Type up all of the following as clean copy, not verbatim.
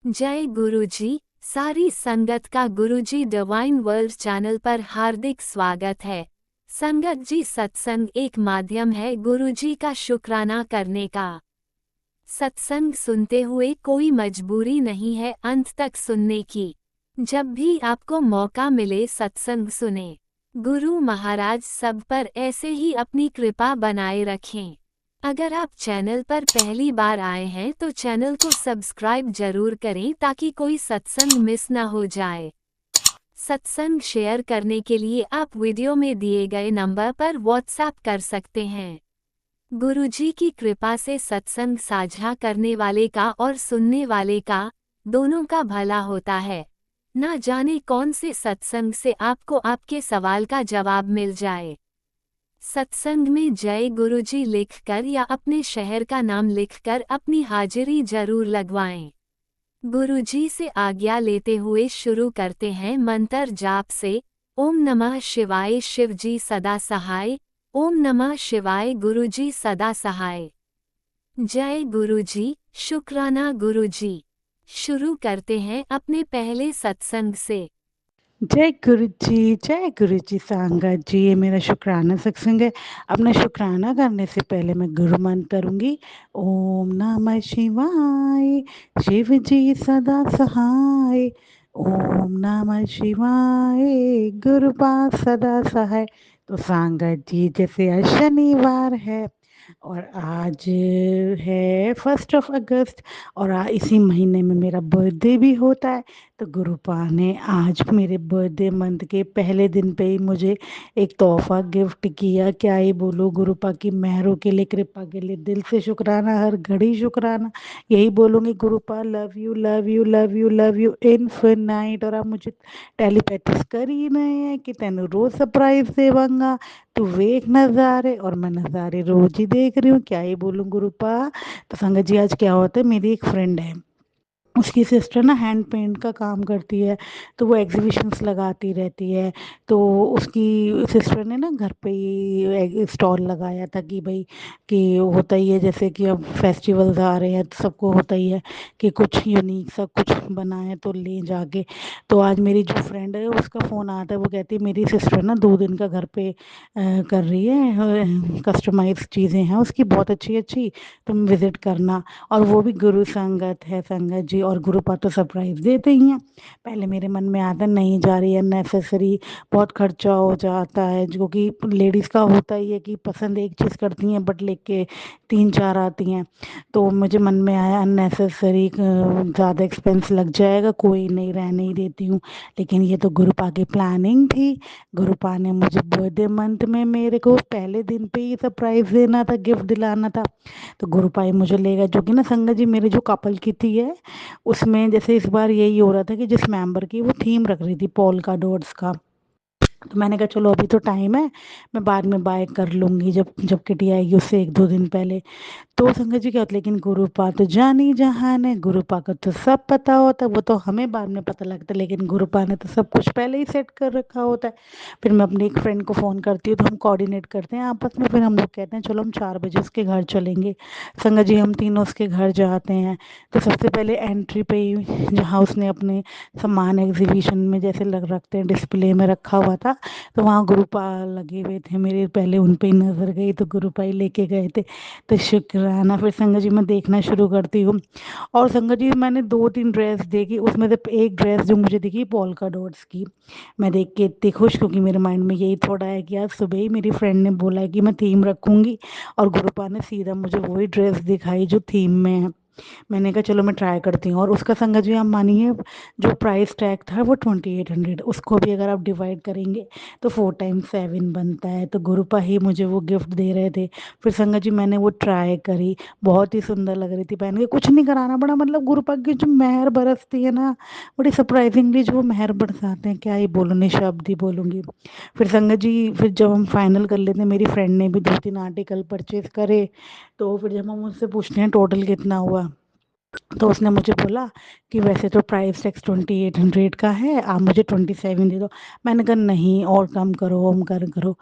जय गुरुजी। सारी संगत का गुरुजी डिवाइन वर्ल्ड चैनल पर हार्दिक स्वागत है। संगत जी, सत्संग एक माध्यम है गुरुजी का शुक्राना करने का। सत्संग सुनते हुए कोई मजबूरी नहीं है अंत तक सुनने की। जब भी आपको मौका मिले सत्संग सुने। गुरु महाराज सब पर ऐसे ही अपनी कृपा बनाए रखें। अगर आप चैनल पर पहली बार आए हैं तो चैनल को सब्सक्राइब जरूर करें ताकि कोई सत्संग मिस ना हो जाए। सत्संग शेयर करने के लिए आप वीडियो में दिए गए नंबर पर व्हाट्सएप कर सकते हैं। गुरुजी की कृपा से सत्संग साझा करने वाले का और सुनने वाले का, दोनों का भला होता है। ना जाने कौन से सत्संग से आपको आपके सवाल का जवाब मिल जाए। सत्संग में जय गुरुजी लिखकर या अपने शहर का नाम लिखकर अपनी हाजिरी जरूर लगवाएं। गुरुजी से आज्ञा लेते हुए शुरू करते हैं मंत्र जाप से। ओम नमः शिवाय शिवजी सदा सहाय। ओम नमः शिवाय गुरुजी सदा सहाय। जय गुरुजी, शुक्राना गुरुजी। शुरू करते हैं अपने पहले सत्संग से। जय गुरु जी संगत जी। ये मेरा शुक्राना सत्संग है। अपना शुक्राना करने से पहले मैं गुरु मंत्र करूंगी। ओम नमः शिवाय शिव जी सदा सहाय। ओम नमः शिवाय गुरु पास सदा सहाय। तो संगत जी, जैसे आज शनिवार है और आज है 1 अगस्त और इसी महीने में मेरा बर्थडे भी होता है। तो गुरुपा ने आज मेरे बर्थडे मंथ के पहले दिन पे ही मुझे एक तोहफा गिफ्ट किया। क्या ही बोलूं, गुरुपा की मेहरों के लिए, कृपा के लिए दिल से शुक्राना, हर घड़ी शुक्राना। यही बोलूंगी, Gurupa love you love you love you love you infinite. और आप मुझे टेलीपैथिस कर ही रहे हैं कि तेन रोज सरप्राइज देवांगा, तू वेख नज़ारे। और मैं नज़ारे रोज ही देख रही हूँ, क्या ही बोलूं गुरुपा। तो संगत जी, आज क्या होता है, मेरी एक फ्रेंड है, उसकी सिस्टर ना हैंड पेंट का काम करती है, तो वो एग्जीबिशंस लगाती रहती है। तो उसकी सिस्टर ने ना घर पे ही स्टॉल लगाया था कि भाई, कि होता ही है जैसे कि अब फेस्टिवल्स आ रहे हैं तो सबको होता ही है कि कुछ यूनिक सा कुछ बनाए तो ले जाके। तो आज मेरी जो फ्रेंड है उसका फ़ोन आता है, वो कहती है मेरी सिस्टर ना 2 दिन का घर पे कर रही है, कस्टमाइज चीज़ें हैं उसकी बहुत अच्छी अच्छी, तुम विज़िट करना। और वो भी गुरु संगत है संगत जी, और गुरुपा तो सरप्राइज देते ही हैं। पहले मेरे मन में आता नहीं जा रही है, नेसेसरी बहुत खर्चा हो जाता है, जो कि लेडीज़ का होता ही है कि पसंद एक चीज़ करती हैं बट लेके 3 4 आती हैं। तो मुझे मन में आया अननेसेसरी ज़्यादा एक्सपेंस लग जाएगा, कोई नहीं, रहने ही देती हूँ। लेकिन ये तो गुरुपा की प्लानिंग थी। गुरुपा ने मुझे बर्थडे मंथ में मेरे को पहले दिन पे ही सरप्राइज देना था, गिफ्ट दिलाना था। तो गुरुपाई मुझे लेगा, जो कि ना संगत जी मेरे जो कपल की थी है उसमें, जैसे इस बार यही हो रहा था कि जिस मेंबर की वो थीम रख रही थी पॉल का डॉट्स का। तो मैंने कहा चलो अभी तो टाइम है, मैं बाद में बाय कर लूँगी जब जब किटी आएगी उससे 1 2 दिन पहले। तो संगत जी क्या होता, लेकिन गुरुपा तो जानी जहान है, गुरुपा को तो सब पता होता है, वो तो हमें बाद में पता लगता है, लेकिन गुरुपा ने तो सब कुछ पहले ही सेट कर रखा होता है। फिर मैं अपनी एक फ्रेंड को फ़ोन करती हूँ, तो हम कोऑर्डिनेट करते हैं आपस में, फिर हम लोग कहते हैं चलो हम 4 बजे उसके घर चलेंगे। संगत जी हम तीनों उसके घर जाते हैं। तो सबसे पहले एंट्री पे ही जहाँ उसने अपने सामान एग्जीबिशन में जैसे लग रखते हैं डिस्प्ले में रखा हुआ था, तो वहाँ गुरुपा लगे हुए थे मेरे, पहले उन पे ही नज़र गई तो गुरुपा ही लेके गए थे। तो शुक्राना। फिर संगत जी मैं देखना शुरू करती हूँ, और संगत जी मैंने 2 3 ड्रेस देखी, उसमें से एक ड्रेस जो मुझे दिखी पोल्का डॉट्स की, मैं देख के इतनी खुश, क्योंकि मेरे माइंड में यही थोड़ा है कि आज सुबह ही मेरी फ्रेंड ने बोला है कि मैं थीम रखूँगी, और गुरुपा ने सीधा मुझे वही ड्रेस दिखाई जो थीम में है। मैंने कहा चलो मैं ट्राई करती हूँ, और उसका संगत जी आप मानिए, जो प्राइस टैग था वो 2800, उसको भी अगर आप डिवाइड करेंगे तो 4 टाइम्स 7 बनता है। तो गुरुपा ही मुझे वो गिफ्ट दे रहे थे। फिर संगत जी मैंने वो ट्राई करी, बहुत ही सुंदर लग रही थी पहन के, कुछ नहीं कराना पड़ा, मतलब गुरुपा की जो मेहर बरसती है ना, बड़ी सरप्राइजिंगली जो वो मेहर बरसाते हैं, क्या ही बोलूँ, निशब्द ही बोलूँगी। फिर संगत जी, फिर जब हम फाइनल कर लेते हैं, मेरी फ्रेंड ने भी 2 3 आर्टिकल परचेज करे, तो फिर जब हम उससे पूछते हैं टोटल कितना हुआ, तो उसने मुझे बोला कि वैसे तो प्राइस टैक्स 2800 का है, आप मुझे 27 दे दो। मैंने कहा नहीं, और कम करो, कम करो।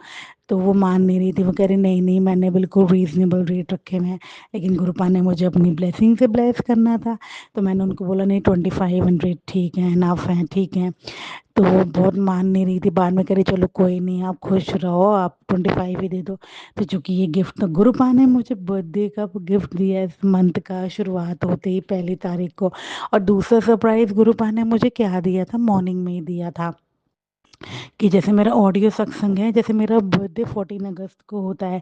तो वो मान नहीं रही थी, वो कह रही नहीं नहीं मैंने बिल्कुल रीज़नेबल रेट रखे हुए हैं, लेकिन गुरुपा ने मुझे अपनी ब्लेसिंग से ब्लेस करना था। तो मैंने उनको बोला नहीं 2500 ठीक है, इनफ है, ठीक है। तो वो बहुत मान नहीं रही थी, बाद में कह रही चलो कोई नहीं आप खुश रहो, आप 25 ही दे दो। तो चूँकि ये गिफ्ट तो गुरुपा ने मुझे बर्थडे का गिफ्ट दिया है, इस मंथ का शुरुआत होते ही 1 तारीख को। और दूसरा सरप्राइज़ गुरुपा ने मुझे क्या दिया था, मॉर्निंग में ही दिया था कि जैसे मेरा ऑडियो सत्संग है, जैसे मेरा बर्थडे 14 अगस्त को होता है,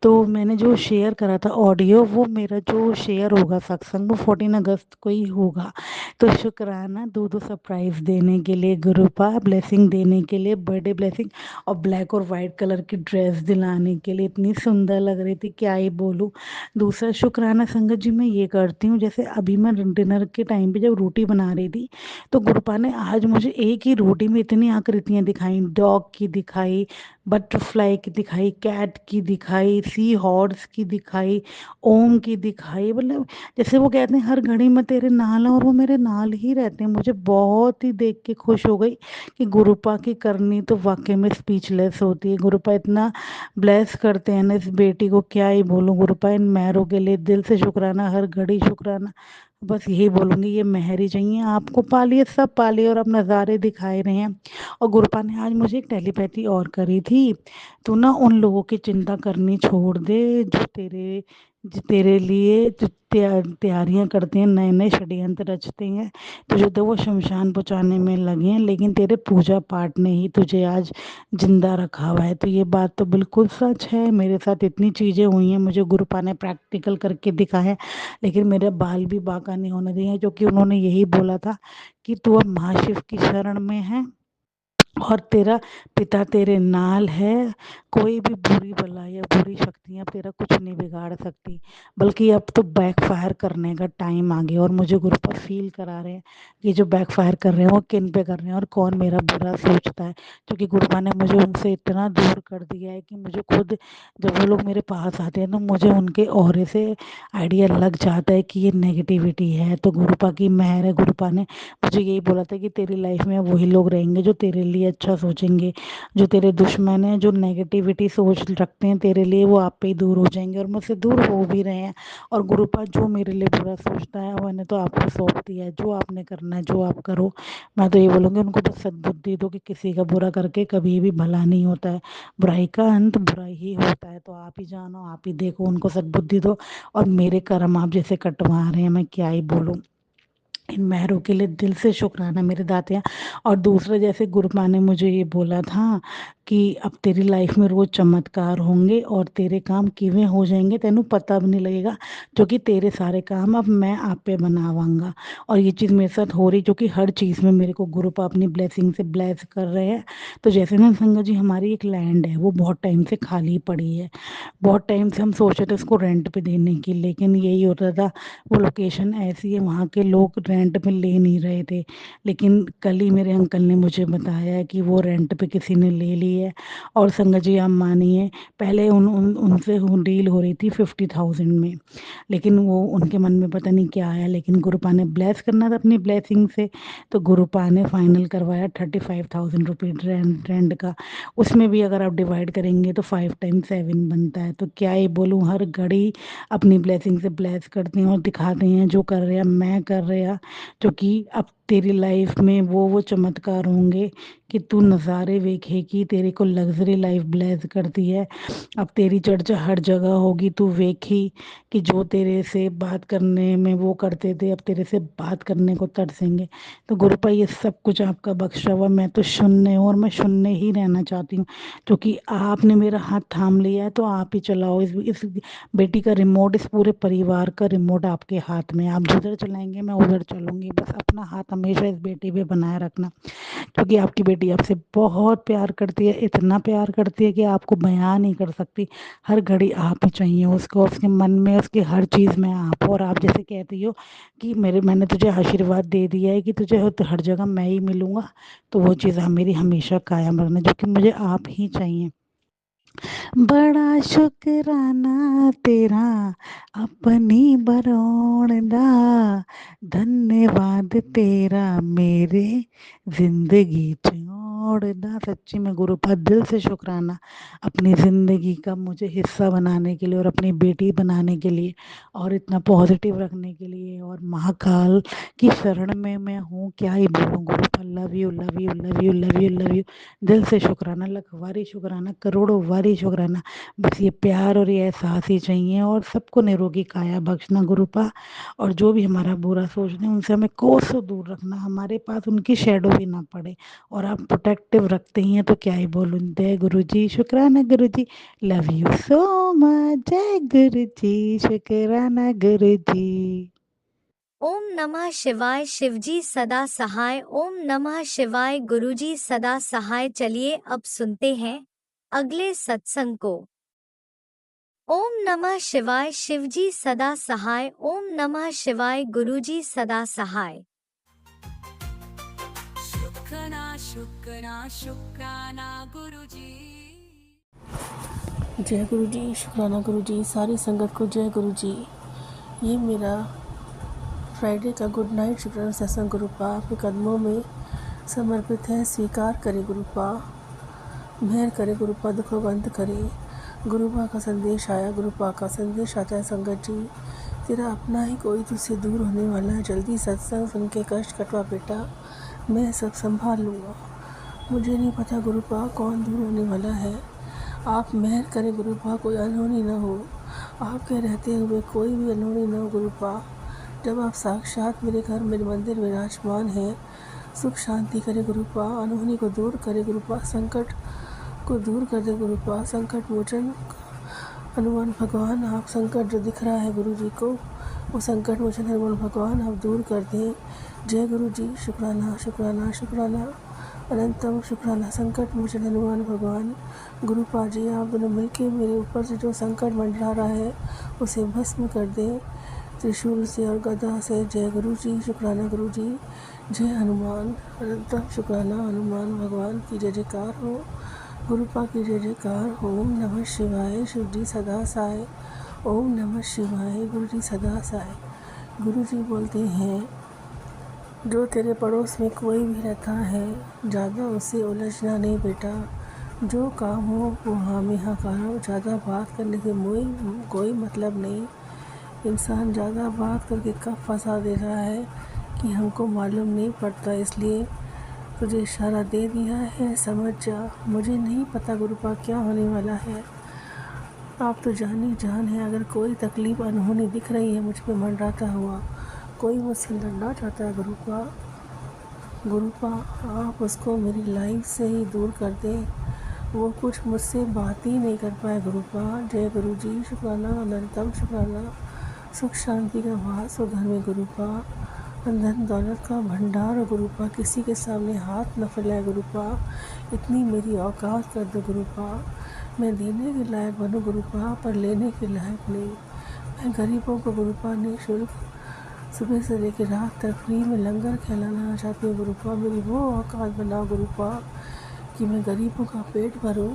तो मैंने जो शेयर करा था ऑडियो, वो मेरा जो शेयर होगा सत्संग वो 14 अगस्त को ही होगा। तो शुक्राना दो दो सरप्राइज़ देने के लिए, गुरुपा ब्लेसिंग देने के लिए, बर्थडे ब्लेसिंग, और ब्लैक और वाइट कलर की ड्रेस दिलाने के लिए, इतनी सुंदर लग रही थी क्या ही बोलूँ। दूसरा शुक्राना संगत जी मैं ये करती हूँ, जैसे अभी मैं डिनर के टाइम पे जब रोटी बना रही थी, तो गुरुपा ने आज मुझे एक ही रोटी में इतनी आकृतियाँ दिखाई, डॉग की दिखाई, बटरफ्लाई की दिखाई, कैट की दिखाई, सी हॉर्स की दिखाई, ओम की दिखाई। मतलब जैसे वो कहते हैं हर घड़ी में तेरे नाल हैं, और वो मेरे नाल ही रहते हैं। मुझे बहुत ही देख के खुश हो गई कि गुरुपा की करनी तो वाकई में स्पीचलेस होती है। गुरुपा इतना ब्लेस करते हैं ना इस बेटी को, क्या ही बोलूँ। गुरुपा इन मेहरों के लिए दिल से शुक्राना, हर घड़ी शुक्राना। बस यही बोलूँगी ये मेहर ही चाहिए, आपको पालिए, सब पालिए, और अब नज़ारे दिखाए रहे हैं। और गुरुपा ने आज मुझे एक टेलीपैथी और करी थी, तू ना उन लोगों की चिंता करनी छोड़ दे जो तेरे लिए जो तैयारियां करते हैं, नए नए षड्यंत्र रचते हैं, तुझे तो वो शमशान पहुंचाने में लगे हैं, लेकिन तेरे पूजा पाठ ने ही तुझे आज जिंदा रखा हुआ है। तो ये बात तो बिल्कुल सच है, मेरे साथ इतनी चीज़ें हुई हैं, मुझे गुरुपा ने प्रैक्टिकल करके दिखाया है, लेकिन मेरे बाल भी बांका नहीं होने दिए हैं, क्योंकि उन्होंने यही बोला था कि तू अब महाशिव की शरण में है और तेरा पिता तेरे नाल है। कोई भी बुरी बला या बुरी शक्तियाँ तेरा कुछ नहीं बिगाड़ सकती, बल्कि अब तो बैकफायर करने का टाइम आ गया। और मुझे गुरुपा फील करा रहे हैं कि जो बैकफायर कर रहे हैं वो किन पे कर रहे हैं और कौन मेरा बुरा सोचता है, क्योंकि गुरुपा ने मुझे उनसे इतना दूर कर दिया है कि मुझे खुद जब वो लोग मेरे पास आते हैं तो मुझे उनके ऑरे से आइडिया लग जाता है कि ये नेगेटिविटी है। तो गुरुपा की मेहर है, गुरुपा ने मुझे यही बोला था कि तेरी लाइफ में वही लोग रहेंगे जो तेरे लिए अच्छा सोचेंगे, जो तेरे दुश्मन हैं, जो नेगेटिविटी सोच रखते हैं तेरे लिए, वो आप पे ही दूर हो जाएंगे, और मुझसे दूर हो भी रहे हैं। और गुरुपा जो मेरे लिए बुरा सोचता है मैंने तो आपको सौंप दिया है, जो आपने करना है जो आप करो। मैं तो ये बोलूँगी उनको बस सद्बुद्धि दो कि किसी का बुरा करके कभी भी भला नहीं होता है, बुराई का अंत बुराई ही होता है। तो आप ही जानो, आप ही देखो, उनको सद्बुद्धि दो। और मेरे कर्म आप जैसे कटवा रहे हैं, मैं क्या ही बोलूँ, इन मेहरों के लिए दिल से शुक्राना मेरे दातिया। और दूसरा, जैसे गुरुपा ने मुझे ये बोला था कि अब तेरी लाइफ में रोज़ चमत्कार होंगे और तेरे काम किवें हो जाएंगे तेनू पता भी नहीं लगेगा, क्योंकि तेरे सारे काम अब मैं आप पे बनावांगा। और ये चीज़ मेरे साथ हो रही, क्योंकि हर चीज़ में मेरे को गुरुपा अपनी ब्लेसिंग से ब्लेस कर रहे हैं। तो जैसे ना संगत जी, हमारी एक लैंड है वो बहुत टाइम से खाली पड़ी है, बहुत टाइम से हम सोच रहे थे उसको रेंट पे देने की, लेकिन यही होता था वो लोकेशन ऐसी है, वहाँ के लोग रेंट पे ले नहीं रहे थे। लेकिन कल ही मेरे अंकल ने मुझे बताया कि वो रेंट पे किसी ने ले ली है। और संगत जी आप मानिए, पहले उनसे डील हो रही थी 50,000 में, लेकिन वो उनके मन में पता नहीं क्या आया, लेकिन गुरुपा ने ब्लेस करना था अपनी ब्लेसिंग से, तो गुरुपा ने फाइनल करवाया 35,000 रुपये रेंट का। उसमें भी अगर आप डिवाइड करेंगे तो 5 टाइम्स 7 बनता है। तो क्या ही बोलूँ, हर घड़ी अपनी ब्लेसिंग से ब्लेस करते हैं और दिखाते हैं जो कर रहे हैं मैं कर रहा, क्योंकि अब तेरी लाइफ में वो चमत्कार होंगे कि तू नज़ारे वेखेगी, तेरे को लग्जरी लाइफ ब्लेस करती है। अब तेरी चर्चा हर जगह होगी, तू वेखी कि जो तेरे से बात करने में वो करते थे अब तेरे से बात करने को तरसेंगे। तो गुरुपा ये सब कुछ आपका बख्शा हुआ, मैं तो शून्य हूँ और मैं शून्य ही रहना चाहती हूँ, क्योंकि आपने मेरा हाथ थाम लिया है तो आप ही चलाओ इस बेटी का रिमोट, इस पूरे परिवार का रिमोट आपके हाथ में, आप जिधर चलाएंगे मैं उधर चलूंगी। बस अपना हाथ हमेशा इस बेटी पे बनाए रखना, क्योंकि आपकी बेटी आपसे बहुत प्यार करती है, इतना प्यार करती है कि आपको बयान नहीं कर सकती। हर घड़ी आप ही चाहिए उसको, उसके मन में उसकी हर चीज़ में आप हो। और आप जैसे कहती हो कि मैंने तुझे आशीर्वाद दे दिया है कि तुझे हर जगह मैं ही मिलूँगा, तो वो चीज़ मेरी हमेशा कायम रखना, जो कि मुझे आप ही चाहिए। बड़ा शुक्राना तेरा अपनी बरौण दा, धन्यवाद तेरा मेरे जिंदगी च मोड़ना। सच्ची में गुरुपा दिल से शुक्राना अपनी ज़िंदगी का मुझे हिस्सा बनाने के लिए और अपनी बेटी बनाने के लिए और इतना पॉजिटिव रखने के लिए। और महाकाल की शरण में मैं हूँ, क्या ही बोलूँ Gurupa. Love you love you love you love you love you. दिल से शुक्राना, लखवारी शुक्राना, करोड़ों वारी शुक्राना। बस ये प्यार और ये एहसास ही चाहिए। और सबको निरोगी काया बख्शना गुरुपा। और जो भी हमारा बुरा सोचते हैं उनसे हमें कोसों दूर रखना, हमारे पास उनकी शैडो भी ना पड़े। और आप प्रोटेक्टिव रखते ही हैं तो क्या ही बोलूँ। जय गुरु जी, शुक्राना गुरु जी, लव यू सो मच। जय गुरु जी, शुक्राना गुरु जी। ओम नमः शिवाय। शिवजी सदा सहाय। ओम नमः शिवाय। गुरुजी सदा सहाय। चलिए अब सुनते हैं अगले सत्संग को। ओम नमः शिवाय। शिवजी सदा सहाय। ओम नमः शिवाय। गुरुजी सदा सहाय। शुक्राना शुक्राना शुक्राना गुरुजी। जय गुरु जी, शुक्राना गुरु जी, सारी संगत को जय गुरु जी। ये मेरा फ्राइडे का गुड नाइट शुक्राना सत्संग गुरुपा आपके कदमों में समर्पित है। स्वीकार करे गुरुपा, मेहर करे गुरुपा, दुखों का अंत करे। गुरुपा का संदेश आया, गुरुपा का संदेश आता है संगत जी। तेरा अपना ही कोई तुझसे दूर होने वाला है। जल्दी सत्संग सुन के कष्ट कटवा बेटा, मैं सब संभाल लूँगा। मुझे नहीं पता गुरुपा कौन दूर होने वाला है। आप मेहर करें गुरुपा, कोई अनहोनी न हो। आपके रहते हुए कोई भी अनहोनी न हो गुरुपा। जब आप साक्षात मेरे घर मेरे मंदिर विराजमान हैं, सुख शांति करे गुरुपा, अनहोनी को दूर करे गुरुपा, संकट को दूर कर दे गुरुपा। संकट मोचन हनुमान भगवान, आप संकट जो दिख रहा है गुरु जी को, वो संकट मोचन हनुमान भगवान आप दूर कर दें। जय गुरु जी, शुक्राना शुक्राना शुक्राना, अनंतम शुक्राना। संकट मोचन हनुमान भगवान, गुरुपा जी आप दोनों मिलके मेरे ऊपर से जो संकट मंडरा रहा है उसे भस्म कर दें त्रिशूल से और गदा से। जय गुरु जी, शुक्राना गुरु जी। जय हनुमान, अनंतम शुक्राना हनुमान भगवान की जय जयकार हो, गुरुपा की जय जयकार हो। ओम नमः शिवाय। शिव जी सदा साय। ओम नमः शिवाय। गुरु जी सदा साय। गुरु जी बोलते हैं, जो तेरे पड़ोस में कोई भी रहता है ज़्यादा उससे उलझना नहीं बेटा। जो काम हो वो हाँ में हाँ करो। ज़्यादा बात करने से कोई मतलब नहीं। इंसान ज़्यादा बात करके कब फंसा दे रहा है कि हमको मालूम नहीं पड़ता। इसलिए तुझे इशारा दे दिया है, समझ जा। मुझे नहीं पता गुरुपा क्या होने वाला है। आप तो जान ही जान है। अगर कोई तकलीफ़ अनहोनी दिख रही है मुझ पे मंडराता हुआ, कोई मुझसे लड़ना चाहता है गुरुपा, गुरुपा आप उसको मेरी लाइफ से ही दूर कर दें। वो कुछ मुझसे बात ही नहीं कर पाए गुरुपा। जय गुरु जी, शुक्राना अनंतम शुक्राना। सुख शांति का वास हो घर में गुरुपा, धन दौलत का भंडार हो गुरुपा। किसी के सामने हाथ न फैलाए गुरुपा। इतनी मेरी औकात कर दो गुरुपा। मैं देने के लायक बनूं गुरुपा, पर लेने के लायक नहीं। मैं गरीबों को गुरुपा निःशुल्क सुबह से लेकर रात तक फ्री में लंगर खिलाना चाहती हूँ गुरुपा। मेरी वो औकात बनाओ गुरुपा कि मैं गरीबों का पेट भरूं।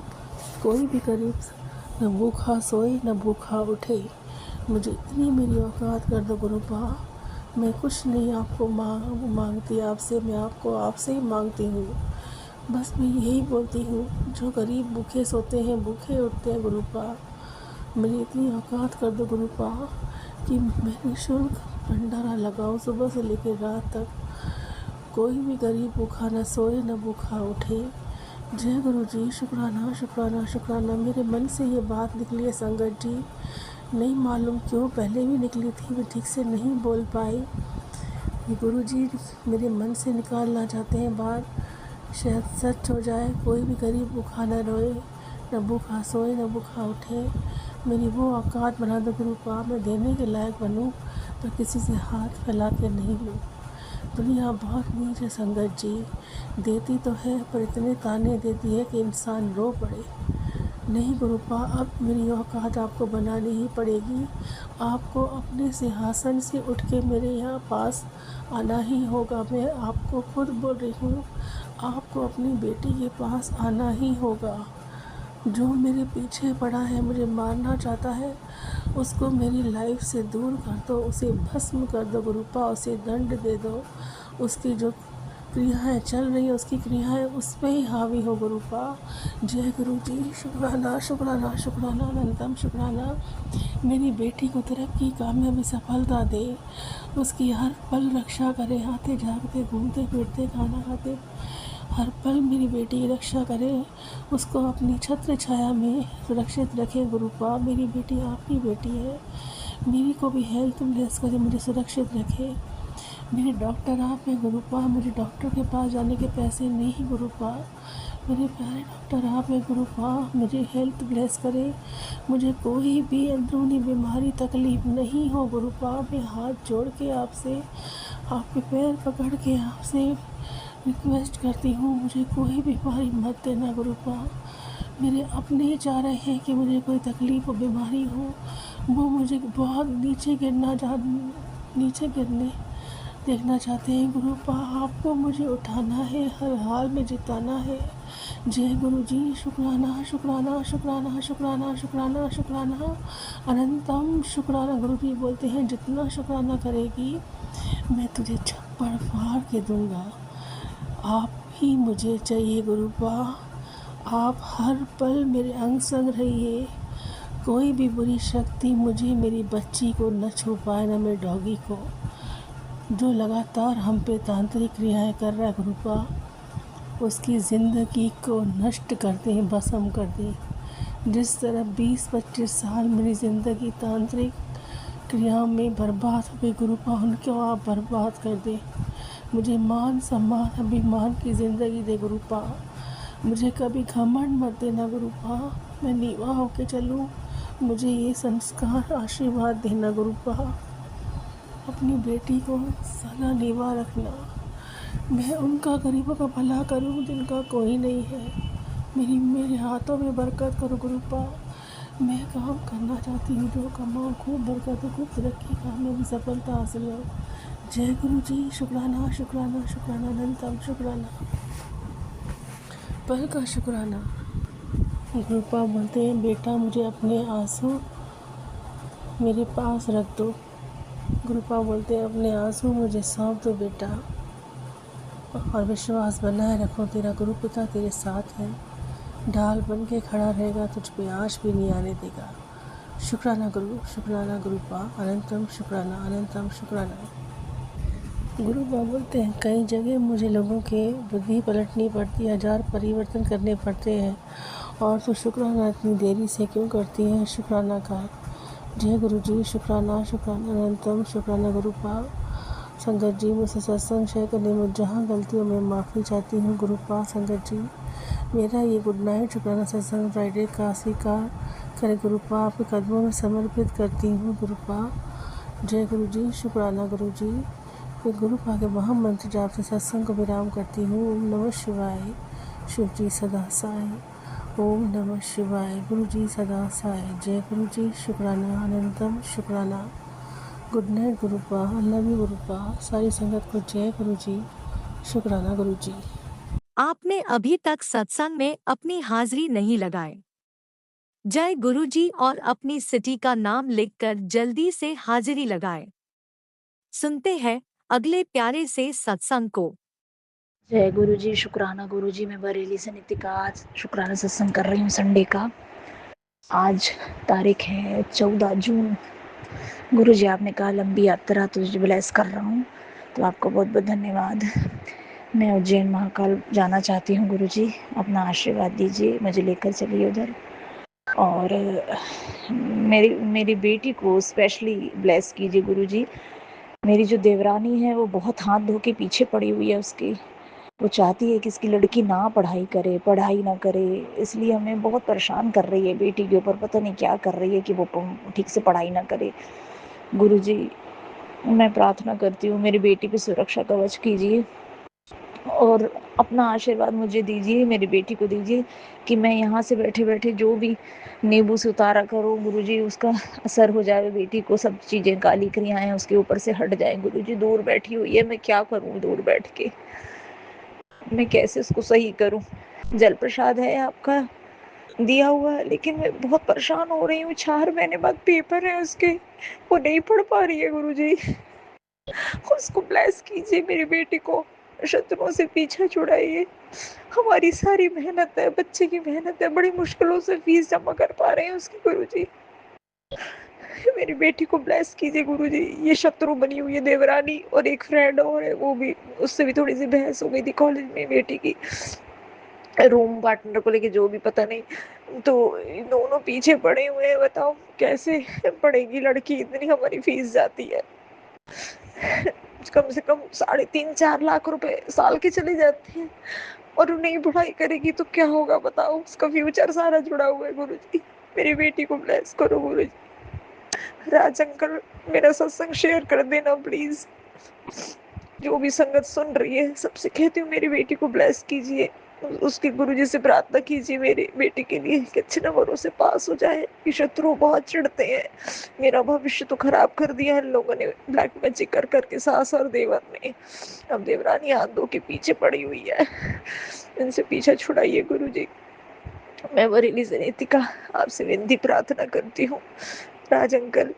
कोई भी गरीब न भूखा सोए न भूखा उठे। मुझे इतनी मेरी औकात कर दो गुरुपा। मैं कुछ नहीं आपको मांगती आपसे, मैं आपको आपसे ही मांगती हूँ। बस मैं यही बोलती हूँ, जो गरीब भूखे सोते हैं भूखे उठते हैं गुरुपा। मेरी इतनी औकात कर दो गुरुपा कि मैं निःशुल्क भंडारा लगाओ सुबह से लेकर रात तक। कोई भी गरीब भूखा न सोए न भूखा उठे। जय गुरु जी, शुक्राना शुक्राना शुक्राना। मेरे मन से ये बात निकली है संगत जी, नहीं मालूम क्यों पहले भी निकली थी, मैं ठीक से नहीं बोल पाई। ये गुरु जी मेरे मन से निकालना चाहते हैं बात, शायद सच हो जाए। कोई भी गरीब भूखा न रोए, न भूखा सोए न भूखा उठे। मेरी वो औकात बना दो गुरुपा, मैं देने के लायक बनूं तो किसी से हाथ फैला के नहीं लूँ। दुनिया बहुत नीच है संगत जी, देती तो है पर इतने ताने देती है कि इंसान रो पड़े। नहीं गुरुपा, अब मेरी औकात आपको बनानी ही पड़ेगी। आपको अपने सिंहासन से उठ के मेरे यहाँ पास आना ही होगा। मैं आपको खुद बोल रही हूँ, आपको अपनी बेटी के पास आना ही होगा। जो मेरे पीछे पड़ा है, मुझे मारना चाहता है, उसको मेरी लाइफ से दूर कर दो, उसे भस्म कर दो गुरुपा, उसे दंड दे दो। उसकी जो क्रियाएं चल रही हैं उसकी क्रियाएं उस पे ही हावी हो गुरुपा। जय गुरु जी। शुक्राना शुक्राना शुक्राना अनंतम शुक्राना। मेरी बेटी को तरक्की कामयाबी सफलता दे, उसकी हर पल रक्षा करे, आते जागते घूमते फिरते खाना खाते हर पल मेरी बेटी की रक्षा करे, उसको अपनी छत्र छाया में सुरक्षित रखे गुरुपा। मेरी बेटी आपकी बेटी है, मेरी को भी हेल्थ ब्लेस करे, मुझे सुरक्षित रखे। मेरे डॉक्टर आप हैं गुरुपा, मुझे डॉक्टर के पास जाने के पैसे नहीं गुरुपा। मेरे प्यारे डॉक्टर आप हैं गुरुपा, मुझे हेल्थ ब्लेस करे, मुझे कोई भी अंदरूनी बीमारी तकलीफ नहीं हो गुरुपा। मैं हाथ जोड़ के आपसे, आपके पैर पकड़ के आपसे रिक्वेस्ट करती हूँ, मुझे कोई बीमारी मत देना गुरुपा। मेरे अपने ही चाह रहे हैं कि मुझे कोई तकलीफ़ और बीमारी हो, वो मुझे बहुत नीचे गिरने देखना चाहते हैं गुरुपा। आपको मुझे उठाना है, हर हाल में जिताना है। जय गुरु जी। शुक्राना शुक्राना शुक्राना शुक्राना शुक्राना शुक्राना अनंतम शुक्राना। गुरु जी बोलते हैं जितना शुक्राना करेगी मैं तुझे छप्पड़ फाड़ के दूंगा। आप ही मुझे चाहिए गुरुपा, आप हर पल मेरे अंग संग रहिए। कोई भी बुरी शक्ति मुझे, मेरी बच्ची को न छू पाए, न मेरे डॉगी को, जो लगातार हम पे तांत्रिक क्रियाएं कर रहा है गुरुपा, उसकी ज़िंदगी को नष्ट कर दें, भस्म कर दें। जिस तरह 20-25 साल मेरी ज़िंदगी तांत्रिक क्रियाओं में बर्बाद हो गई गुरुपा, उनको आप बर्बाद कर दें। मुझे मान सम्मान अभिमान की ज़िंदगी दे गुरुपा। मुझे कभी घमंड मत देना गुरुपा, मैं नीवा होके चलूँ, मुझे ये संस्कार आशीर्वाद देना गुरुपा। अपनी बेटी को सदा नीवा रखना, मैं उनका गरीबों का भला करूँ जिनका कोई नहीं है। मेरे हाथों में बरकत करो गुरुपा। मैं काम करना चाहती हूँ, जो कमाऊँ खूब बरकत हो, खूब तरक्की, कामयाबी सफलता हासिल हो। जय गुरु जी। शुक्राना शुक्राना शुक्राना अनंतम शुक्राना, पल का शुक्राना। गुरुपा बोलते हैं बेटा मुझे अपने आंसू मेरे पास रख दो। गुरुपा बोलते हैं अपने आंसू मुझे सौंप दो बेटा, और विश्वास बनाए रखो, तेरा गुरु पिता तेरे साथ है, ढाल बन के खड़ा रहेगा, तुझ पे आँच भी नहीं आने देगा। शुक्राना गुरु, शुक्राना गुरुपा, अनंतम शुक्राना, अनंतम शुक्राना। गुरुपा बोलते हैं कई जगह मुझे लोगों के बुद्धि पलटनी पड़ती है, हजार परिवर्तन करने पड़ते हैं, और तो शुक्राना इतनी देरी से क्यों करती है शुक्राना का। जय गुरु जी। शुक्राना शुक्राना अनंतम शुक्राना गुरुपा। संगत जी मुझसे सत्संग शेयर करने में जहाँ गलतियों में माफ़ी चाहती हूँ गुरुपा। संगत जी मेरा ये गुड नाइट शुक्राना सत्संग फ्राइडे का स्वीकार करें गुरुपा, आपके कदमों में समर्पित करती हूँ गुरुपा। जय गुरु जी। शुक्राना गुरु जी। फिर गुरुपा के महामंत्र जाप से सत्संग को विराम करती हूँ। ओम नमः शिवाय। शिव जी सदा साई। ओम नमः शिवाय। गुरु जी सदा साई। जय गुरु जी। शुक्राना अनंतम शुक्राना। Good night Gurupa, love you Gurupa. सारी संगत को जय गुरु जी। शुक्राना गुरु जी। आपने अभी तक सत्संग में अपनी हाजिरी नहीं लगाई। जय गुरु जी और अपनी सिटी का नाम लिखकर जल्दी से हाजिरी लगाएं। सुनते हैं अगले प्यारे से सत्संग को। जय गुरु जी। शुक्राना गुरु जी। मैं बरेली से नितिका आज शुक्राना सत्संग कर रही हूँ संडे का। आज तारीख है 14 जून। गुरु जी आपने कहा लंबी यात्रा तुझे ब्लेस कर रहा हूँ, तो आपको बहुत बहुत धन्यवाद। मैं उज्जैन महाकाल जाना चाहती हूँ गुरु जी, अपना आशीर्वाद दीजिए, मुझे लेकर चलिए उधर। और मेरी बेटी को स्पेशली ब्लेस कीजिए गुरु जी। मेरी जो देवरानी है वो बहुत हाथ धो के पीछे पड़ी हुई है उसकी। वो चाहती है कि इसकी लड़की ना पढ़ाई ना करे, इसलिए हमें बहुत परेशान कर रही है। बेटी के ऊपर पता नहीं क्या कर रही है कि वो ठीक से पढ़ाई ना करे। गुरुजी मैं प्रार्थना करती हूँ मेरी बेटी पे सुरक्षा कवच कीजिए, और अपना आशीर्वाद मुझे दीजिए, मेरी बेटी को दीजिए, कि मैं यहाँ से बैठे बैठे जो भी नींबू से उतारा करूँ गुरुजी उसका असर हो जाए, बेटी को सब चीज़ें काली क्रियाएं उसके ऊपर से हट जाए। गुरुजी दूर बैठी हुई है, मैं क्या करूँ दूर बैठ के, मैं कैसे उसको सही करूं। जल प्रसाद है आपका दिया हुआ है, लेकिन मैं बहुत परेशान हो रही हूँ। 4 महीने बाद पेपर है उसके, वो नहीं पढ़ पा रही है गुरुजी। उसको ब्लेस कीजिए मेरी बेटी को। शत्रुओं से पीछा छुड़ाइए। हमारी सारी मेहनत है, बच्चे की मेहनत है, बड़ी मुश्किलों से फीस जमा कर पा रहे हैं उसकी गुरुजी। मेरी बेटी को ब्लेस कीजिए गुरुजी। ये शत्रु बनी हुई है देवरानी, और एक फ्रेंड और है, वो भी, उससे भी थोड़ी सी बहस हो गई थी कॉलेज में बेटी की, रूम पार्टनर को लेके, जो भी पता नहीं। तो दोनों पीछे पड़े हुए हैं, बताओ कैसे पढ़ेगी लड़की, इतनी हमारी फीस जाती है। कम से कम 3.5-4 लाख रुपए साल के चले जाते हैं, और वो नहीं पढ़ाई करेगी तो क्या होगा बताओ। उसका फ्यूचर सारा जुड़ा हुआ है गुरुजी। मेरी बेटी को ब्लेस करो गुरुजी। राज अंकल, मेरा सत्संग शेयर कर देना प्लीज। जो भी संगत सुन रही है सबसे कहती हूँ, मेरी बेटी को ब्लेस कीजिए। उसके गुरुजी से प्रार्थना कीजिए मेरी बेटी के लिए कि अच्छे नंबरों से पास हो जाए। कि शत्रु बहुत चिढ़ते हैं, मेरा भविष्य तो खराब कर दिया है इन लोगों ने ब्लैक मैजिक कर करके, सास और देवर ने। अब देवरानी हाथ धो के पीछे पड़ी हुई है, इनसे पीछा छुड़ाइए गुरुजी। मैं बरेली से नीतिका आपसे विनती प्रार्थना करती हूँ। राज अंकल,